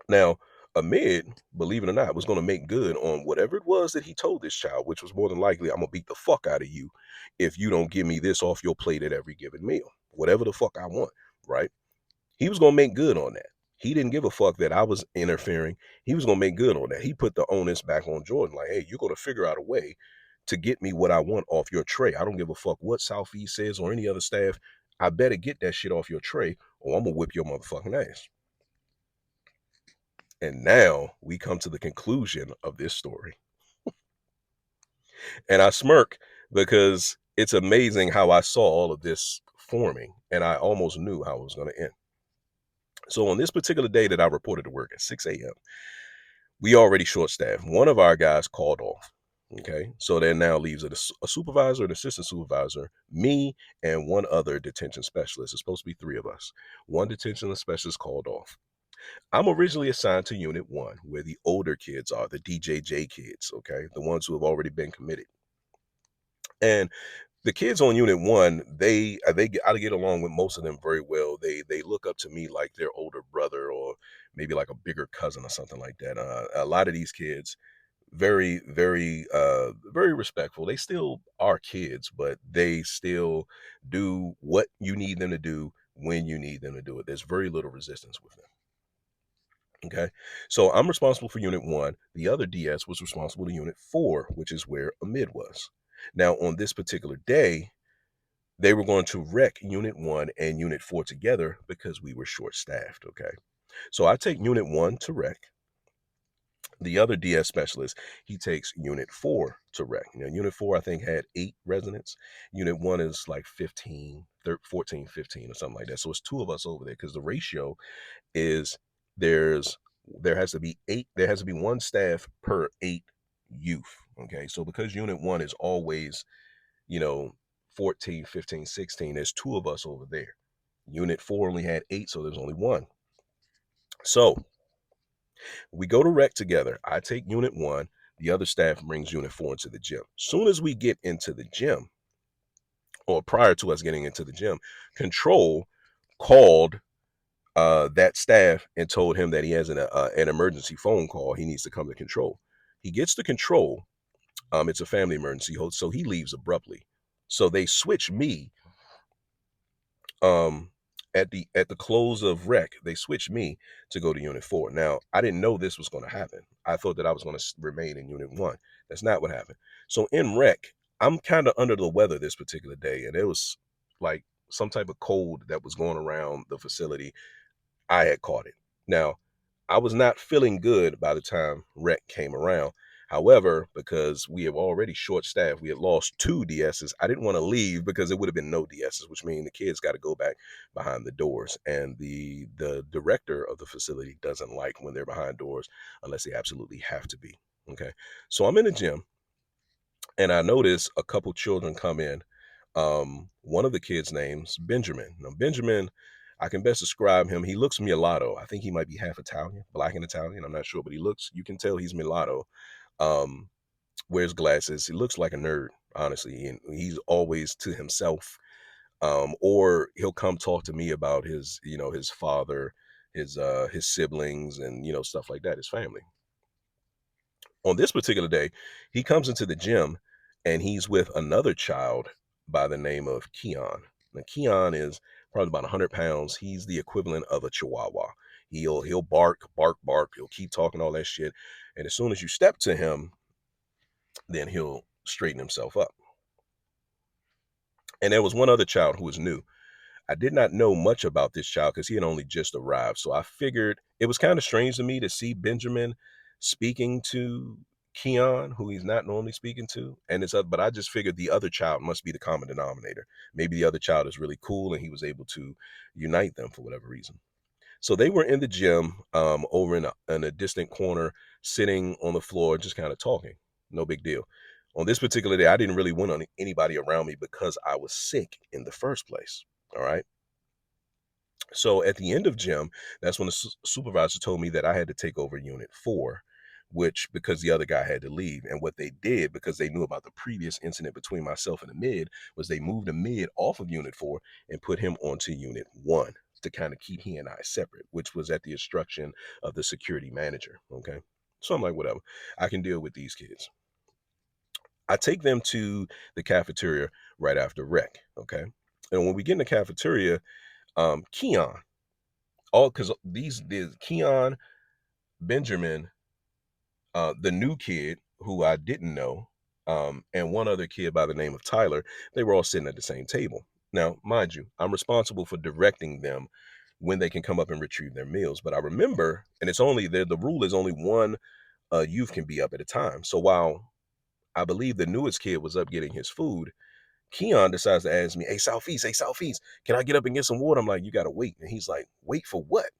Now, Amid, believe it or not, was going to make good on whatever it was that he told this child, which was more than likely, I'm going to beat the fuck out of you if you don't give me this off your plate at every given meal. Whatever the fuck I want, right? He was going to make good on that. He didn't give a fuck that I was interfering. He was going to make good on that. He put the onus back on Jordan, like, hey, you're going to figure out a way to get me what I want off your tray. I don't give a fuck what Southeast says or any other staff. I better get that shit off your tray or I'm going to whip your motherfucking ass. And now we come to the conclusion of this story. And I smirk because it's amazing how I saw all of this forming and I almost knew how it was going to end. So on this particular day that I reported to work at 6 a.m., we already short staffed. One of our guys called off. Okay. So that now leaves a supervisor, an assistant supervisor, me, and one other detention specialist. It's supposed to be three of us. One detention specialist called off. I'm originally assigned to Unit 1, where the older kids are, the DJJ kids, okay? The ones who have already been committed. And the kids on Unit 1, I get along with most of them very well. They look up to me like their older brother or maybe like a bigger cousin or something like that. A lot of these kids, very respectful. They still are kids, but they still do what you need them to do when you need them to do it. There's very little resistance with them. Okay. So I'm responsible for Unit 1. The other DS was responsible to Unit 4, which is where Amid was. Now, on this particular day, They were going to wreck Unit 1 and Unit 4 together because we were short-staffed, okay? So I take Unit 1 to wreck. The other DS specialist, he takes Unit 4 to wreck. Unit 4, I think, had 8 residents. Unit 1 is like 15, 13, 14, 15 or something like that. So it's two of us over there because the ratio is there's there has to be 8, there has to be 1 staff per 8 youth, okay? So because Unit 1 is always, you know, 14, 15, 16, there's two of us over there. Unit 4 only had 8, so there's only 1. So we go to rec together. I take Unit 1. The other staff brings Unit 4 into the gym. Soon as we get into the gym, or prior to us getting into the gym, Control called that staff and told him that he has an emergency phone call. He needs to come to Control. He gets to Control. It's a family emergency, so he leaves abruptly. So they switch me um at the close of rec. They switched me to go to Unit 4. Now I didn't know this was going to happen. I thought that I was going to remain in Unit 1. That's not what happened. So in rec, I'm kind of under the weather this particular day, and it was like some type of cold that was going around the facility. I had caught it. Now, I was not feeling good by the time rec came around. However, because we have already short staffed, we had lost 2 DSs. I didn't want to leave because it would have been no DSs, which means the kids got to go back behind the doors. And the director of the facility doesn't like when they're behind doors unless they absolutely have to be. Okay. So I'm in the gym and I notice a couple children come in. One of the kids' names Benjamin. Now Benjamin, I can best describe him. He looks mulatto. I think he might be half Italian, black and Italian. I'm not sure, but he looks. You can tell he's mulatto. Um, Wears glasses. He looks like a nerd, honestly, and he's always to himself. Or he'll come talk to me about his father, his siblings, and stuff like that, his family. On this particular day, he comes into the gym and he's with another child by the name of Keon. Now, Keon is probably about 100 pounds. He's the equivalent of a chihuahua. He'll bark, bark, bark. He'll keep talking all that shit. And as soon as you step to him, then he'll straighten himself up. And there was one other child who was new. I did not know much about this child because he had only just arrived. So I figured it was kind of strange to me to see Benjamin speaking to Keon, who he's not normally speaking to. But I just figured the other child must be the common denominator. Maybe the other child is really cool and he was able to unite them for whatever reason. So they were in the gym, over in a distant corner, sitting on the floor, just kind of talking. No big deal. On this particular day, I didn't really want anybody around me because I was sick in the first place. All right. So at the end of gym, that's when the supervisor told me that I had to take over Unit 4, which because the other guy had to leave. And what they did, because they knew about the previous incident between myself and the mid, was they moved the mid off of Unit 4 and put him onto Unit 1 to kind of keep he and I separate, which was at the instruction of the security manager. Okay. So I'm like, whatever, I can deal with these kids. I take them to the cafeteria right after rec. Okay. And when we get in the cafeteria, Keon, all because these Keon, Benjamin, the new kid who I didn't know, and one other kid by the name of Tyler, they were all sitting at the same table. Now, mind you, I'm responsible for directing them when they can come up and retrieve their meals. But I remember, and it's only the rule is only one youth can be up at a time. So while I believe the newest kid was up getting his food, Keon decides to ask me, hey Southeast, can I get up and get some water? I'm like, you gotta wait. And he's like, wait for what?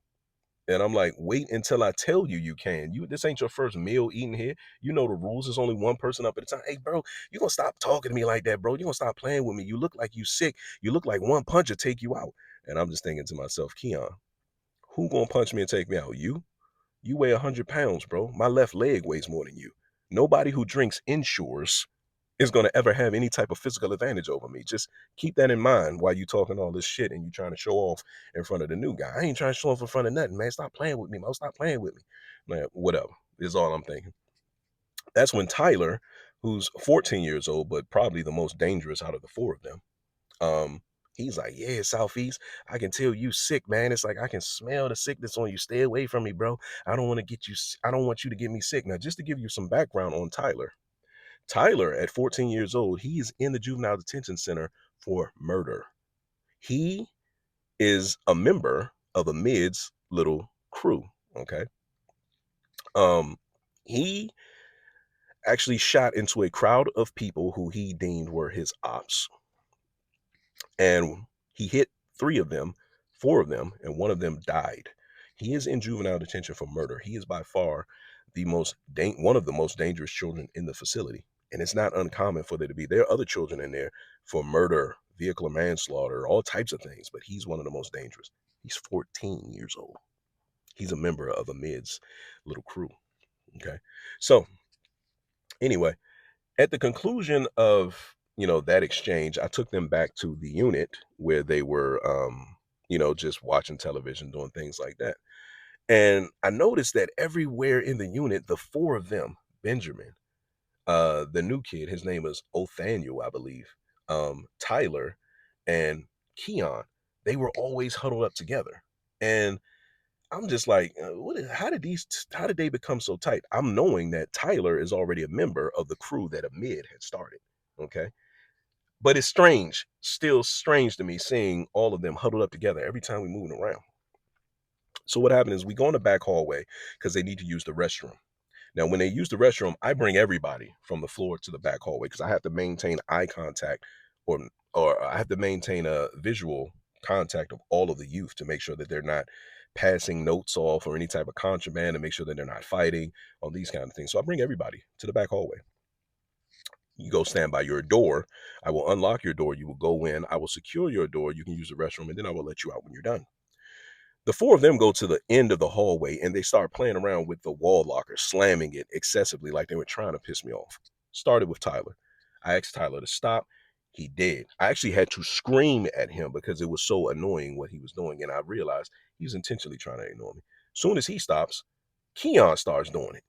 And I'm like, wait until I tell you you can. This ain't your first meal eating here. You know the rules. There's only one person up at a time. Hey, bro, you gonna stop talking to me like that, bro. You gonna stop playing with me. You look like you sick. You look like one punch will take you out. And I'm just thinking to myself, Keon, who gonna punch me and take me out? You? You weigh 100 pounds, bro. My left leg weighs more than you. Nobody who drinks ensures is going to ever have any type of physical advantage over me. Just keep that in mind while you talking all this shit and you trying to show off in front of the new guy. I ain't trying to show off in front of nothing, man. Stop playing with me, man. Stop playing with me. Man, whatever is all I'm thinking. That's when Tyler, who's 14 years old, but probably the most dangerous out of the four of them, he's like, yeah, Southeast, I can tell you sick, man. It's like I can smell the sickness on you. Stay away from me, bro. I don't want to get you. I don't want you to get me sick. Now, just to give you some background on Tyler. Tyler, at 14 years old, he is in the juvenile detention center for murder. He is a member of a mid's little crew. Okay. Um, he actually shot into a crowd of people who he deemed were his ops, and he hit three of them, four of them, and one of them died. He is in juvenile detention for murder. He is by far one of the most dangerous children in the facility, and it's not uncommon for there to be. There are other children in there for murder, vehicular manslaughter, all types of things, but he's one of the most dangerous. He's 14 years old. He's a member of a mid's little crew. Okay, so anyway, at the conclusion of that exchange, I took them back to the unit where they were just watching television, doing things like that. And I noticed that everywhere in the unit, the four of them, Benjamin, the new kid, his name is Othaniel, I believe, Tyler, and Keon, they were always huddled up together. And I'm just like, how did they become so tight? I'm knowing that Tyler is already a member of the crew that Amid had started. Okay. But it's strange, still strange to me seeing all of them huddled up together every time we moving around. So what happened is we go in the back hallway because they need to use the restroom. Now, when they use the restroom, I bring everybody from the floor to the back hallway because I have to maintain eye contact, or I have to maintain a visual contact of all of the youth to make sure that they're not passing notes off or any type of contraband, and make sure that they're not fighting, all these kind of things. So I bring everybody to the back hallway. You go stand by your door. I will unlock your door. You will go in. I will secure your door. You can use the restroom, and then I will let you out when you're done. The four of them go to the end of the hallway and they start playing around with the wall locker, slamming it excessively like they were trying to piss me off. Started with Tyler. I asked Tyler to stop. He did. I actually had to scream at him because it was so annoying what he was doing. And I realized he was intentionally trying to ignore me. Soon as he stops, Keon starts doing it.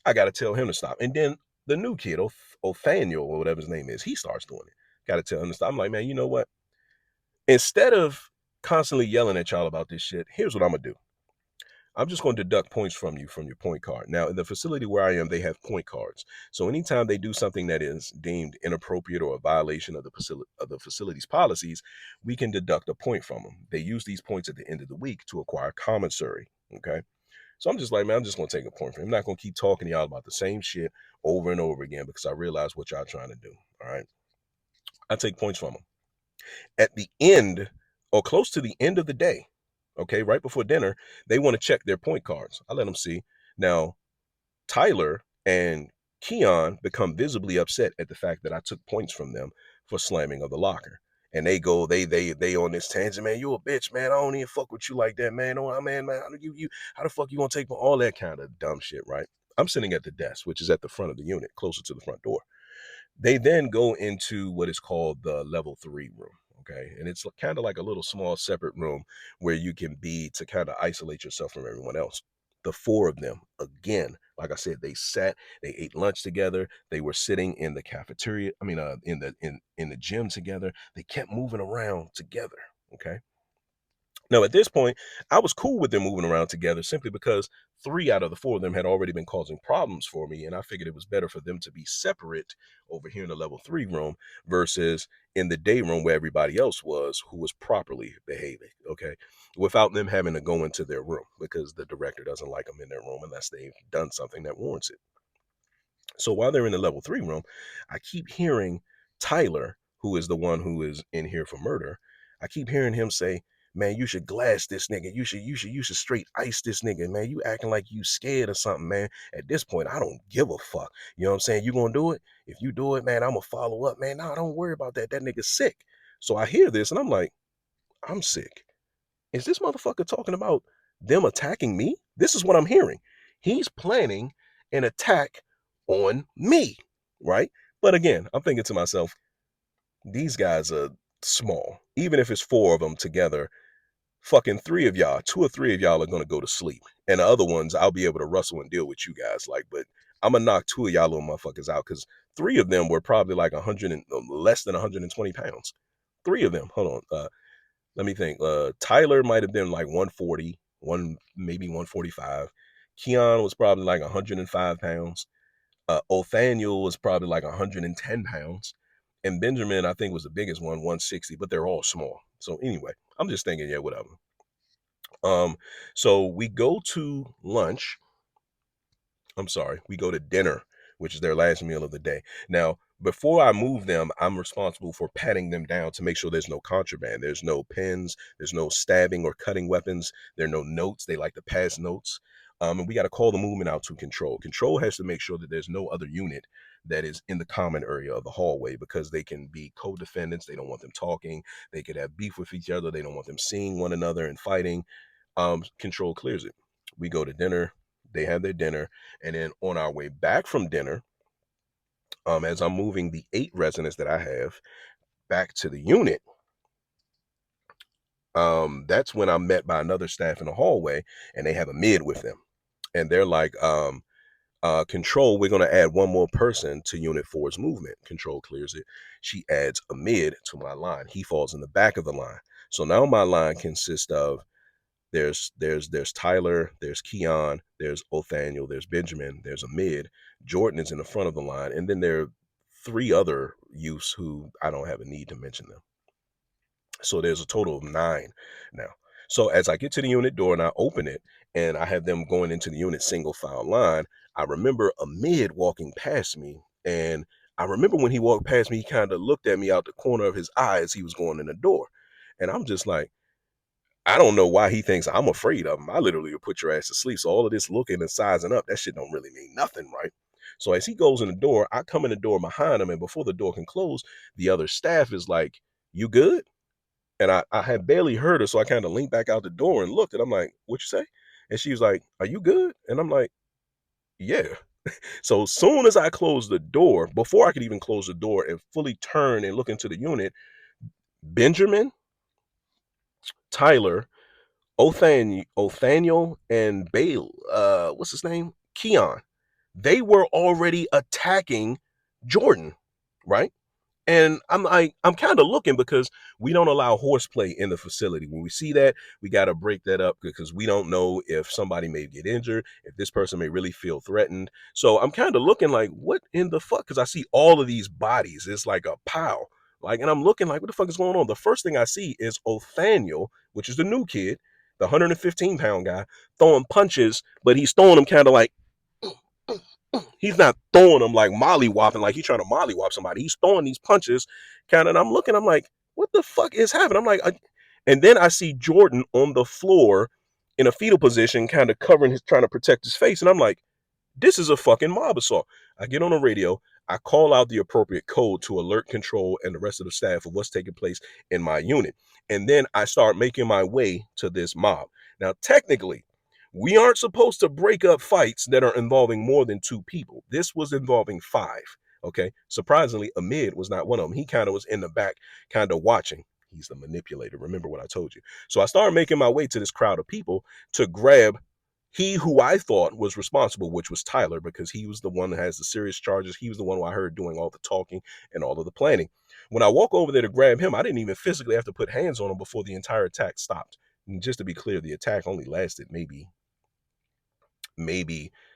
I got to tell him to stop. And then the new kid, Othaniel, or whatever his name is, he starts doing it. Got to tell him to stop. I'm like, man, you know what? Instead of constantly yelling at y'all about this shit, here's what I'm gonna do. I'm just going to deduct points from you from your point card. Now, in the facility where I am, they have point cards. So anytime they do something that is deemed inappropriate or a violation of the facility's policies, we can deduct a point from them. They use these points at the end of the week to acquire commissary. Okay. So I'm just like, man, I'm just gonna take a point from him. I'm not gonna keep talking to y'all about the same shit over and over again because I realize what y'all trying to do. All right. I take points from them. At the end, or close to the end of the day, okay, right before dinner, they want to check their point cards. I let them see. Now, Tyler and Keon become visibly upset at the fact that I took points from them for slamming of the locker. And they go, they on this tangent, man. You a bitch, man. I don't even fuck with you like that, man. Oh, man, how the fuck you gonna take all that kind of dumb shit, right? I'm sitting at the desk, which is at the front of the unit, closer to the front door. They then go into what is called the level 3 room. Okay. And it's kind of like a little small separate room where you can be to kind of isolate yourself from everyone else. The four of them, again, like I said, they ate lunch together. They were sitting in the cafeteria. I mean, in the gym together. They kept moving around together. Okay. Now, at this point, I was cool with them moving around together simply because three out of the four of them had already been causing problems for me. And I figured it was better for them to be separate over here in the level 3 room versus in the day room where everybody else was who was properly behaving. Okay. Without them having to go into their room because the director doesn't like them in their room unless they've done something that warrants it. So while they're in the level 3 room, I keep hearing Tyler, who is the one who is in here for murder. I keep hearing him say, man, you should glass this nigga. You should straight ice this nigga, man. You acting like you scared or something, man. At this point, I don't give a fuck. You know what I'm saying? You gonna do it? If you do it, man, I'm gonna follow up, man. Nah, don't worry about that. That nigga's sick. So I hear this and I'm like, I'm sick. Is this motherfucker talking about them attacking me? This is what I'm hearing. He's planning an attack on me, right? But again, I'm thinking to myself, these guys are small. Even if it's four of them together, fucking three of y'all, two or three of y'all are gonna go to sleep. And the other ones, I'll be able to wrestle and deal with you guys. Like, but I'm gonna knock two of y'all little motherfuckers out because three of them were probably like 100 and less than 120 pounds. Three of them. Hold on. Let me think. Tyler might have been like 140, maybe 145. Keon was probably like 105 pounds. Othaniel was probably like 110 pounds. And Benjamin, I think, was the biggest one, 160, but they're all small. So anyway, I'm just thinking, yeah, whatever. Um, so we go to lunch. I'm sorry, we go to dinner, which is their last meal of the day. Now, before I move them, I'm responsible for patting them down to make sure there's no contraband. There's no pens, there's no stabbing or cutting weapons, there are no notes. They like to pass notes. And we got to call the movement out to control. Control has to make sure that there's no other unit that is in the common area of the hallway because they can be co-defendants. They don't want them talking. They could have beef with each other. They don't want them seeing one another and fighting. Control clears it. We go to dinner. They have their dinner, and then on our way back from dinner, as I'm moving the 8 residents that I have back to the unit, that's when I'm met by another staff in the hallway, and they have a mid with them, and they're like, "Control, we're going to add one more person to Unit 4's movement." Control clears it. She adds a mid to my line. He falls in the back of the line. So now my line consists of there's Tyler, there's Keon, there's Othaniel, there's Benjamin, there's a mid. Jordan is in the front of the line, and then there are 3 other youths who I don't have a need to mention them. So there's a total of 9 now. So as I get to the unit door and I open it, and I have them going into the unit single file line, I remember a mid walking past me, and I remember when he walked past me, he kind of looked at me out the corner of his eye as he was going in the door, and I'm just like, I don't know why he thinks I'm afraid of him. I literally will put your ass to sleep. So all of this looking and sizing up, that shit don't really mean nothing, right? So as he goes in the door, I come in the door behind him, and before the door can close, the other staff is like, "You good?" And I had barely heard her, so I kind of leaned back out the door and looked, and I'm like, "What you say?" And she was like, "Are you good?" And I'm like, "Yeah." So as soon as I closed the door, before I could even close the door and fully turn and look into the unit, Benjamin, Tyler, Othaniel and Bale, what's his name? Keon. They were already attacking Jordan, right? And I'm like, I'm kind of looking because we don't allow horseplay in the facility. When we see that, we got to break that up because we don't know if somebody may get injured, if this person may really feel threatened. So I'm kind of looking like, what in the fuck? Because I see all of these bodies. It's like a pile. Like, and I'm looking like, what the fuck is going on? The first thing I see is Othaniel, which is the new kid, the 115-pound guy, throwing punches, but he's throwing them kind of like, he's not throwing them like mollywopping, like he's trying to mollywop somebody. He's throwing these punches, kind of. And I'm looking, I'm like, what the fuck is happening? I'm like, and then I see Jordan on the floor in a fetal position, kind of covering his, trying to protect his face. And I'm like, this is a fucking mob assault. I get on the radio. I call out the appropriate code to alert control and the rest of the staff of what's taking place in my unit. And then I start making my way to this mob. Now, technically, we aren't supposed to break up fights that are involving more than 2 people. This was involving 5. Okay. Surprisingly, Amid was not one of them. He kind of was in the back, kind of watching. He's the manipulator. Remember what I told you. So I started making my way to this crowd of people to grab he who I thought was responsible, which was Tyler, because he was the one that has the serious charges. He was the one who I heard doing all the talking and all of the planning. When I walk over there to grab him, I didn't even physically have to put hands on him before the entire attack stopped. And just to be clear, the attack only lasted maybe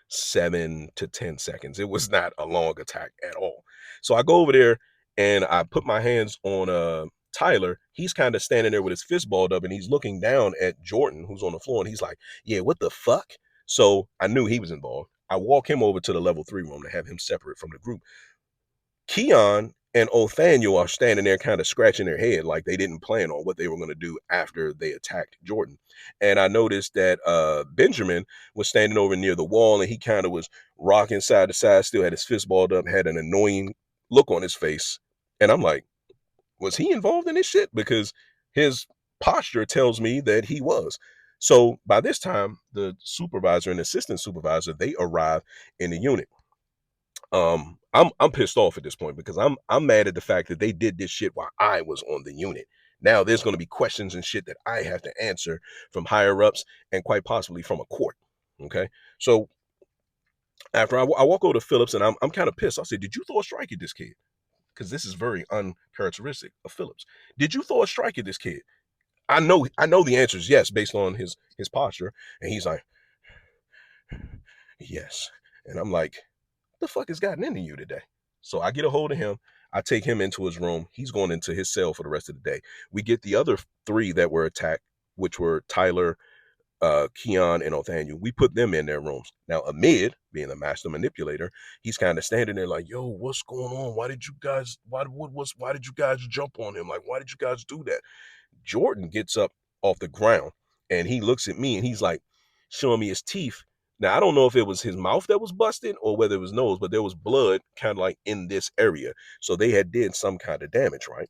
7 to 10 seconds. It was not a long attack at all. So I go over there and I put my hands on Tyler. He's kind of standing there with his fist balled up and he's looking down at Jordan, who's on the floor, and he's like, "Yeah, what the fuck?" So I knew he was involved. I walk him over to the level 3 room to have him separate from the group. Keon and Othaniel are standing there kind of scratching their head like they didn't plan on what they were going to do after they attacked Jordan. And I noticed that Benjamin was standing over near the wall and he kind of was rocking side to side, still had his fist balled up, had an annoying look on his face. And I'm like, was he involved in this shit? Because his posture tells me that he was. So by this time, the supervisor and assistant supervisor, they arrive in the unit. I'm pissed off at this point because I'm mad at the fact that they did this shit while I was on the unit. Now there's going to be questions and shit that I have to answer from higher ups and quite possibly from a court. Okay, so after I walk over to Phillips and I'm kind of pissed. I said, "Did you throw a strike at this kid?" Because this is very uncharacteristic of Phillips. "Did you throw a strike at this kid?" I know the answer is yes based on his posture, and he's like, "Yes," and I'm like, the fuck has gotten into you today? So I get a hold of him. I take him into his room. He's going into his cell for the rest of the day. We get the other three that were attacked, which were Tyler, Keon, and Nathaniel. We put them in their rooms. Now, Amid, being the master manipulator, he's kind of standing there like, "Yo, what's going on? Why did you guys? Why did you guys jump on him? Like, why did you guys do that?" Jordan gets up off the ground and he looks at me and he's like showing me his teeth. Now, I don't know if it was his mouth that was busted or whether it was nose, but there was blood kind of like in this area. So they had did some kind of damage, right?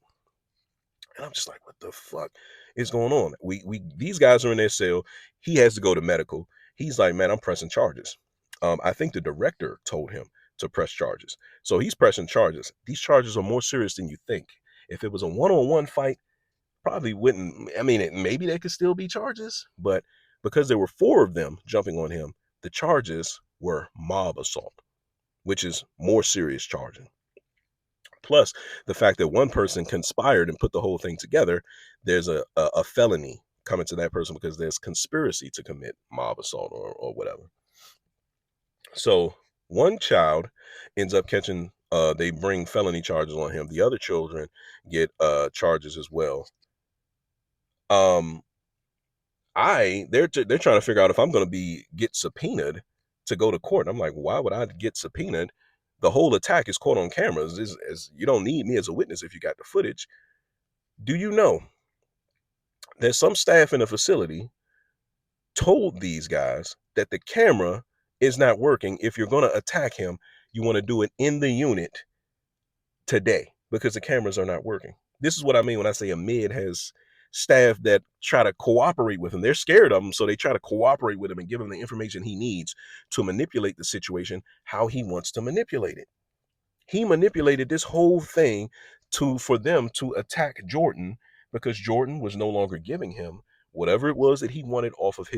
And I'm just like, what the fuck is going on? We these guys are in their cell. He has to go to medical. He's like, man, I'm pressing charges. I think the director told him to press charges. So he's pressing charges. These charges are more serious than you think. If it was a one-on-one fight, probably wouldn't. I mean, maybe they could still be charges, but because there were four of them jumping on him, the charges were mob assault, which is more serious charging. Plus, the fact that one person conspired and put the whole thing together, there's a felony coming to that person because there's conspiracy to commit mob assault or whatever. So one child ends up catching. They bring felony charges on him. The other children get charges as well. Um, they're trying to figure out if I'm going to be get subpoenaed to go to court. I'm like, why would I get subpoenaed? The whole attack is caught on cameras. You don't need me as a witness if you got the footage. Do you know that some staff in the facility told these guys that the camera is not working? If you're going to attack him, you want to do it in the unit today because the cameras are not working. This is what I mean when I say a mid has staff that try to cooperate with him. They're scared of him, so they try to cooperate with him and give him the information he needs to manipulate the situation how he wants to manipulate it. He manipulated this whole thing for them to attack Jordan because Jordan was no longer giving him whatever it was that he wanted off of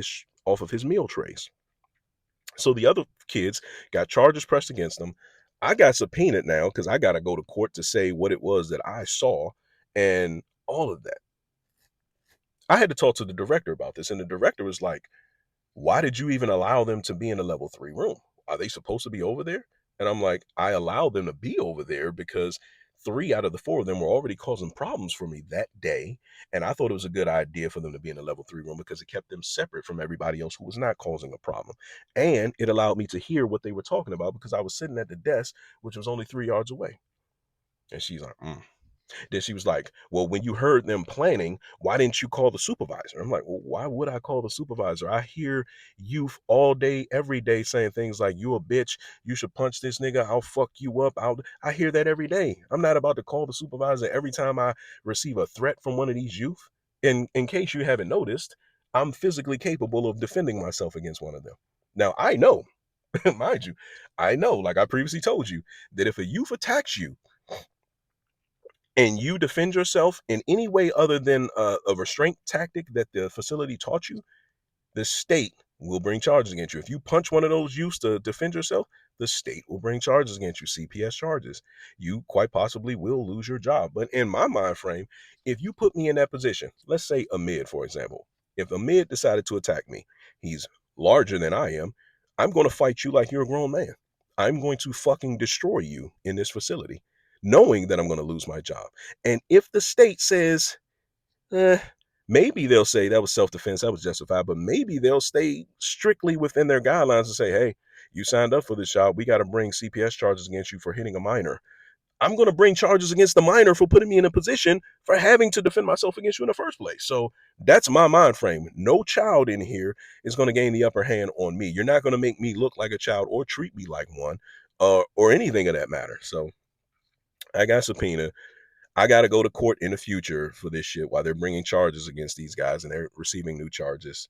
his meal trays. So the other kids got charges pressed against them. I got subpoenaed now because I got to go to court to say what it was that I saw and all of that. I had to talk to the director about this, and the director was like, why did you even allow them to be in a level 3 room? Are they supposed to be over there? And I'm like, I allowed them to be over there because 3 out of the 4 of them were already causing problems for me that day. And I thought it was a good idea for them to be in a level 3 room because it kept them separate from everybody else who was not causing a problem. And it allowed me to hear what they were talking about because I was sitting at the desk, which was only 3 yards away. And she's like, Then she was like, well, when you heard them planning, why didn't you call the supervisor? I'm like, well, why would I call the supervisor? I hear youth all day, every day saying things like, you a bitch, you should punch this nigga, I'll fuck you up. I hear that every day. I'm not about to call the supervisor every time I receive a threat from one of these youth. In case you haven't noticed, I'm physically capable of defending myself against one of them. Now, I know, mind you, I know, like I previously told you, that if a youth attacks you, and you defend yourself in any way other than a restraint tactic that the facility taught you, the state will bring charges against you. If you punch one of those youths to defend yourself, the state will bring charges against you, CPS charges. You quite possibly will lose your job. But in my mind frame, if you put me in that position, let's say Amid, for example, if Amid decided to attack me, he's larger than I am, I'm going to fight you like you're a grown man. I'm going to fucking destroy you in this facility, knowing that I'm going to lose my job. And if the state says, eh, maybe they'll say that was self-defense, that was justified, but maybe they'll stay strictly within their guidelines and say, hey, you signed up for this job. We got to bring CPS charges against you for hitting a minor. I'm going to bring charges against the minor for putting me in a position for having to defend myself against you in the first place. So that's my mind frame. No child in here is going to gain the upper hand on me. You're not going to make me look like a child or treat me like one, or anything of that matter. So I got subpoenaed. I got to go to court in the future for this shit while they're bringing charges against these guys and they're receiving new charges.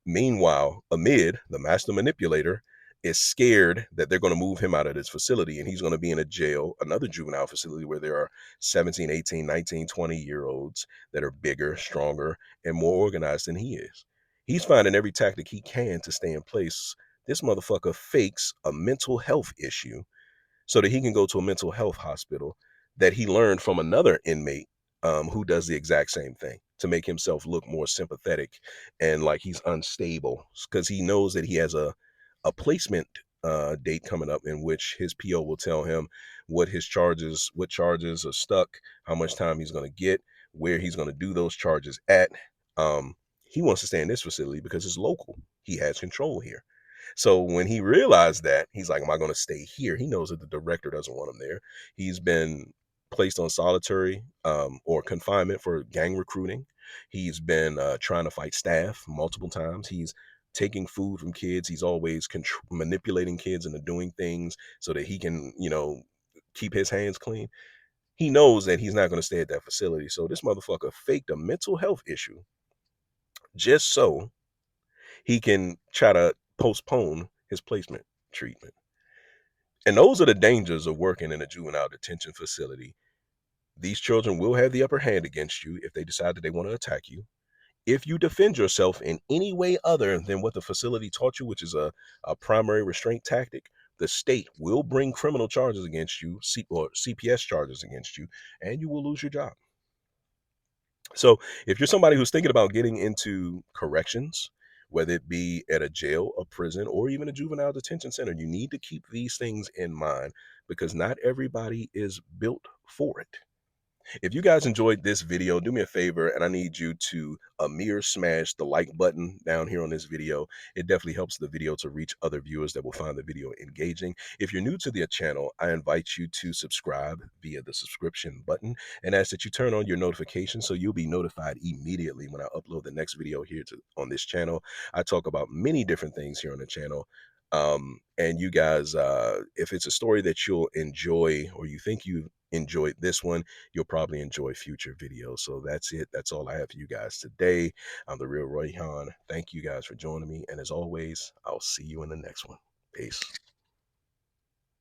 Meanwhile, Amid, the master manipulator, is scared that they're going to move him out of this facility and he's going to be in a jail, another juvenile facility where there are 17, 18, 19, 20-year-olds that are bigger, stronger, and more organized than he is. He's finding every tactic he can to stay in place. This motherfucker fakes a mental health issue so that he can go to a mental health hospital that he learned from another inmate who does the exact same thing to make himself look more sympathetic and like he's unstable because he knows that he has a placement date coming up in which his PO will tell him what charges are stuck, how much time he's going to get, where he's going to do those charges at. Um, he wants to stay in this facility because it's local. He has control here. So when he realized that, he's like, "Am I going to stay here?" He knows that the director doesn't want him there. He's been placed on solitary or confinement for gang recruiting. He's been trying to fight staff multiple times. He's taking food from kids. He's always manipulating kids into doing things so that he can, keep his hands clean. He knows that he's not going to stay at that facility. So this motherfucker faked a mental health issue just so he can try to postpone his placement treatment. And those are the dangers of working in a juvenile detention facility. These children will have the upper hand against you if they decide that they want to attack you. If you defend yourself in any way other than what the facility taught you, which is a primary restraint tactic, the state will bring criminal charges against you, or CPS charges against you, and you will lose your job. So if you're somebody who's thinking about getting into corrections, whether it be at a jail, a prison, or even a juvenile detention center, you need to keep these things in mind because not everybody is built for it. If you guys enjoyed this video, do me a favor and I need you to smash the like button down here on this video. It definitely helps the video to reach other viewers that will find the video engaging. If you're new to the channel, I invite you to subscribe via the subscription button and ask that you turn on your notifications so you'll be notified immediately when I upload the next video here on this channel. I talk about many different things here on the channel. And you guys, if it's a story that you'll enjoy or you think you enjoyed this one, you'll probably enjoy future videos. So that's it. That's all I have for you guys today. I'm the real Roy Han. Thank you guys for joining me. And as always, I'll see you in the next one. Peace.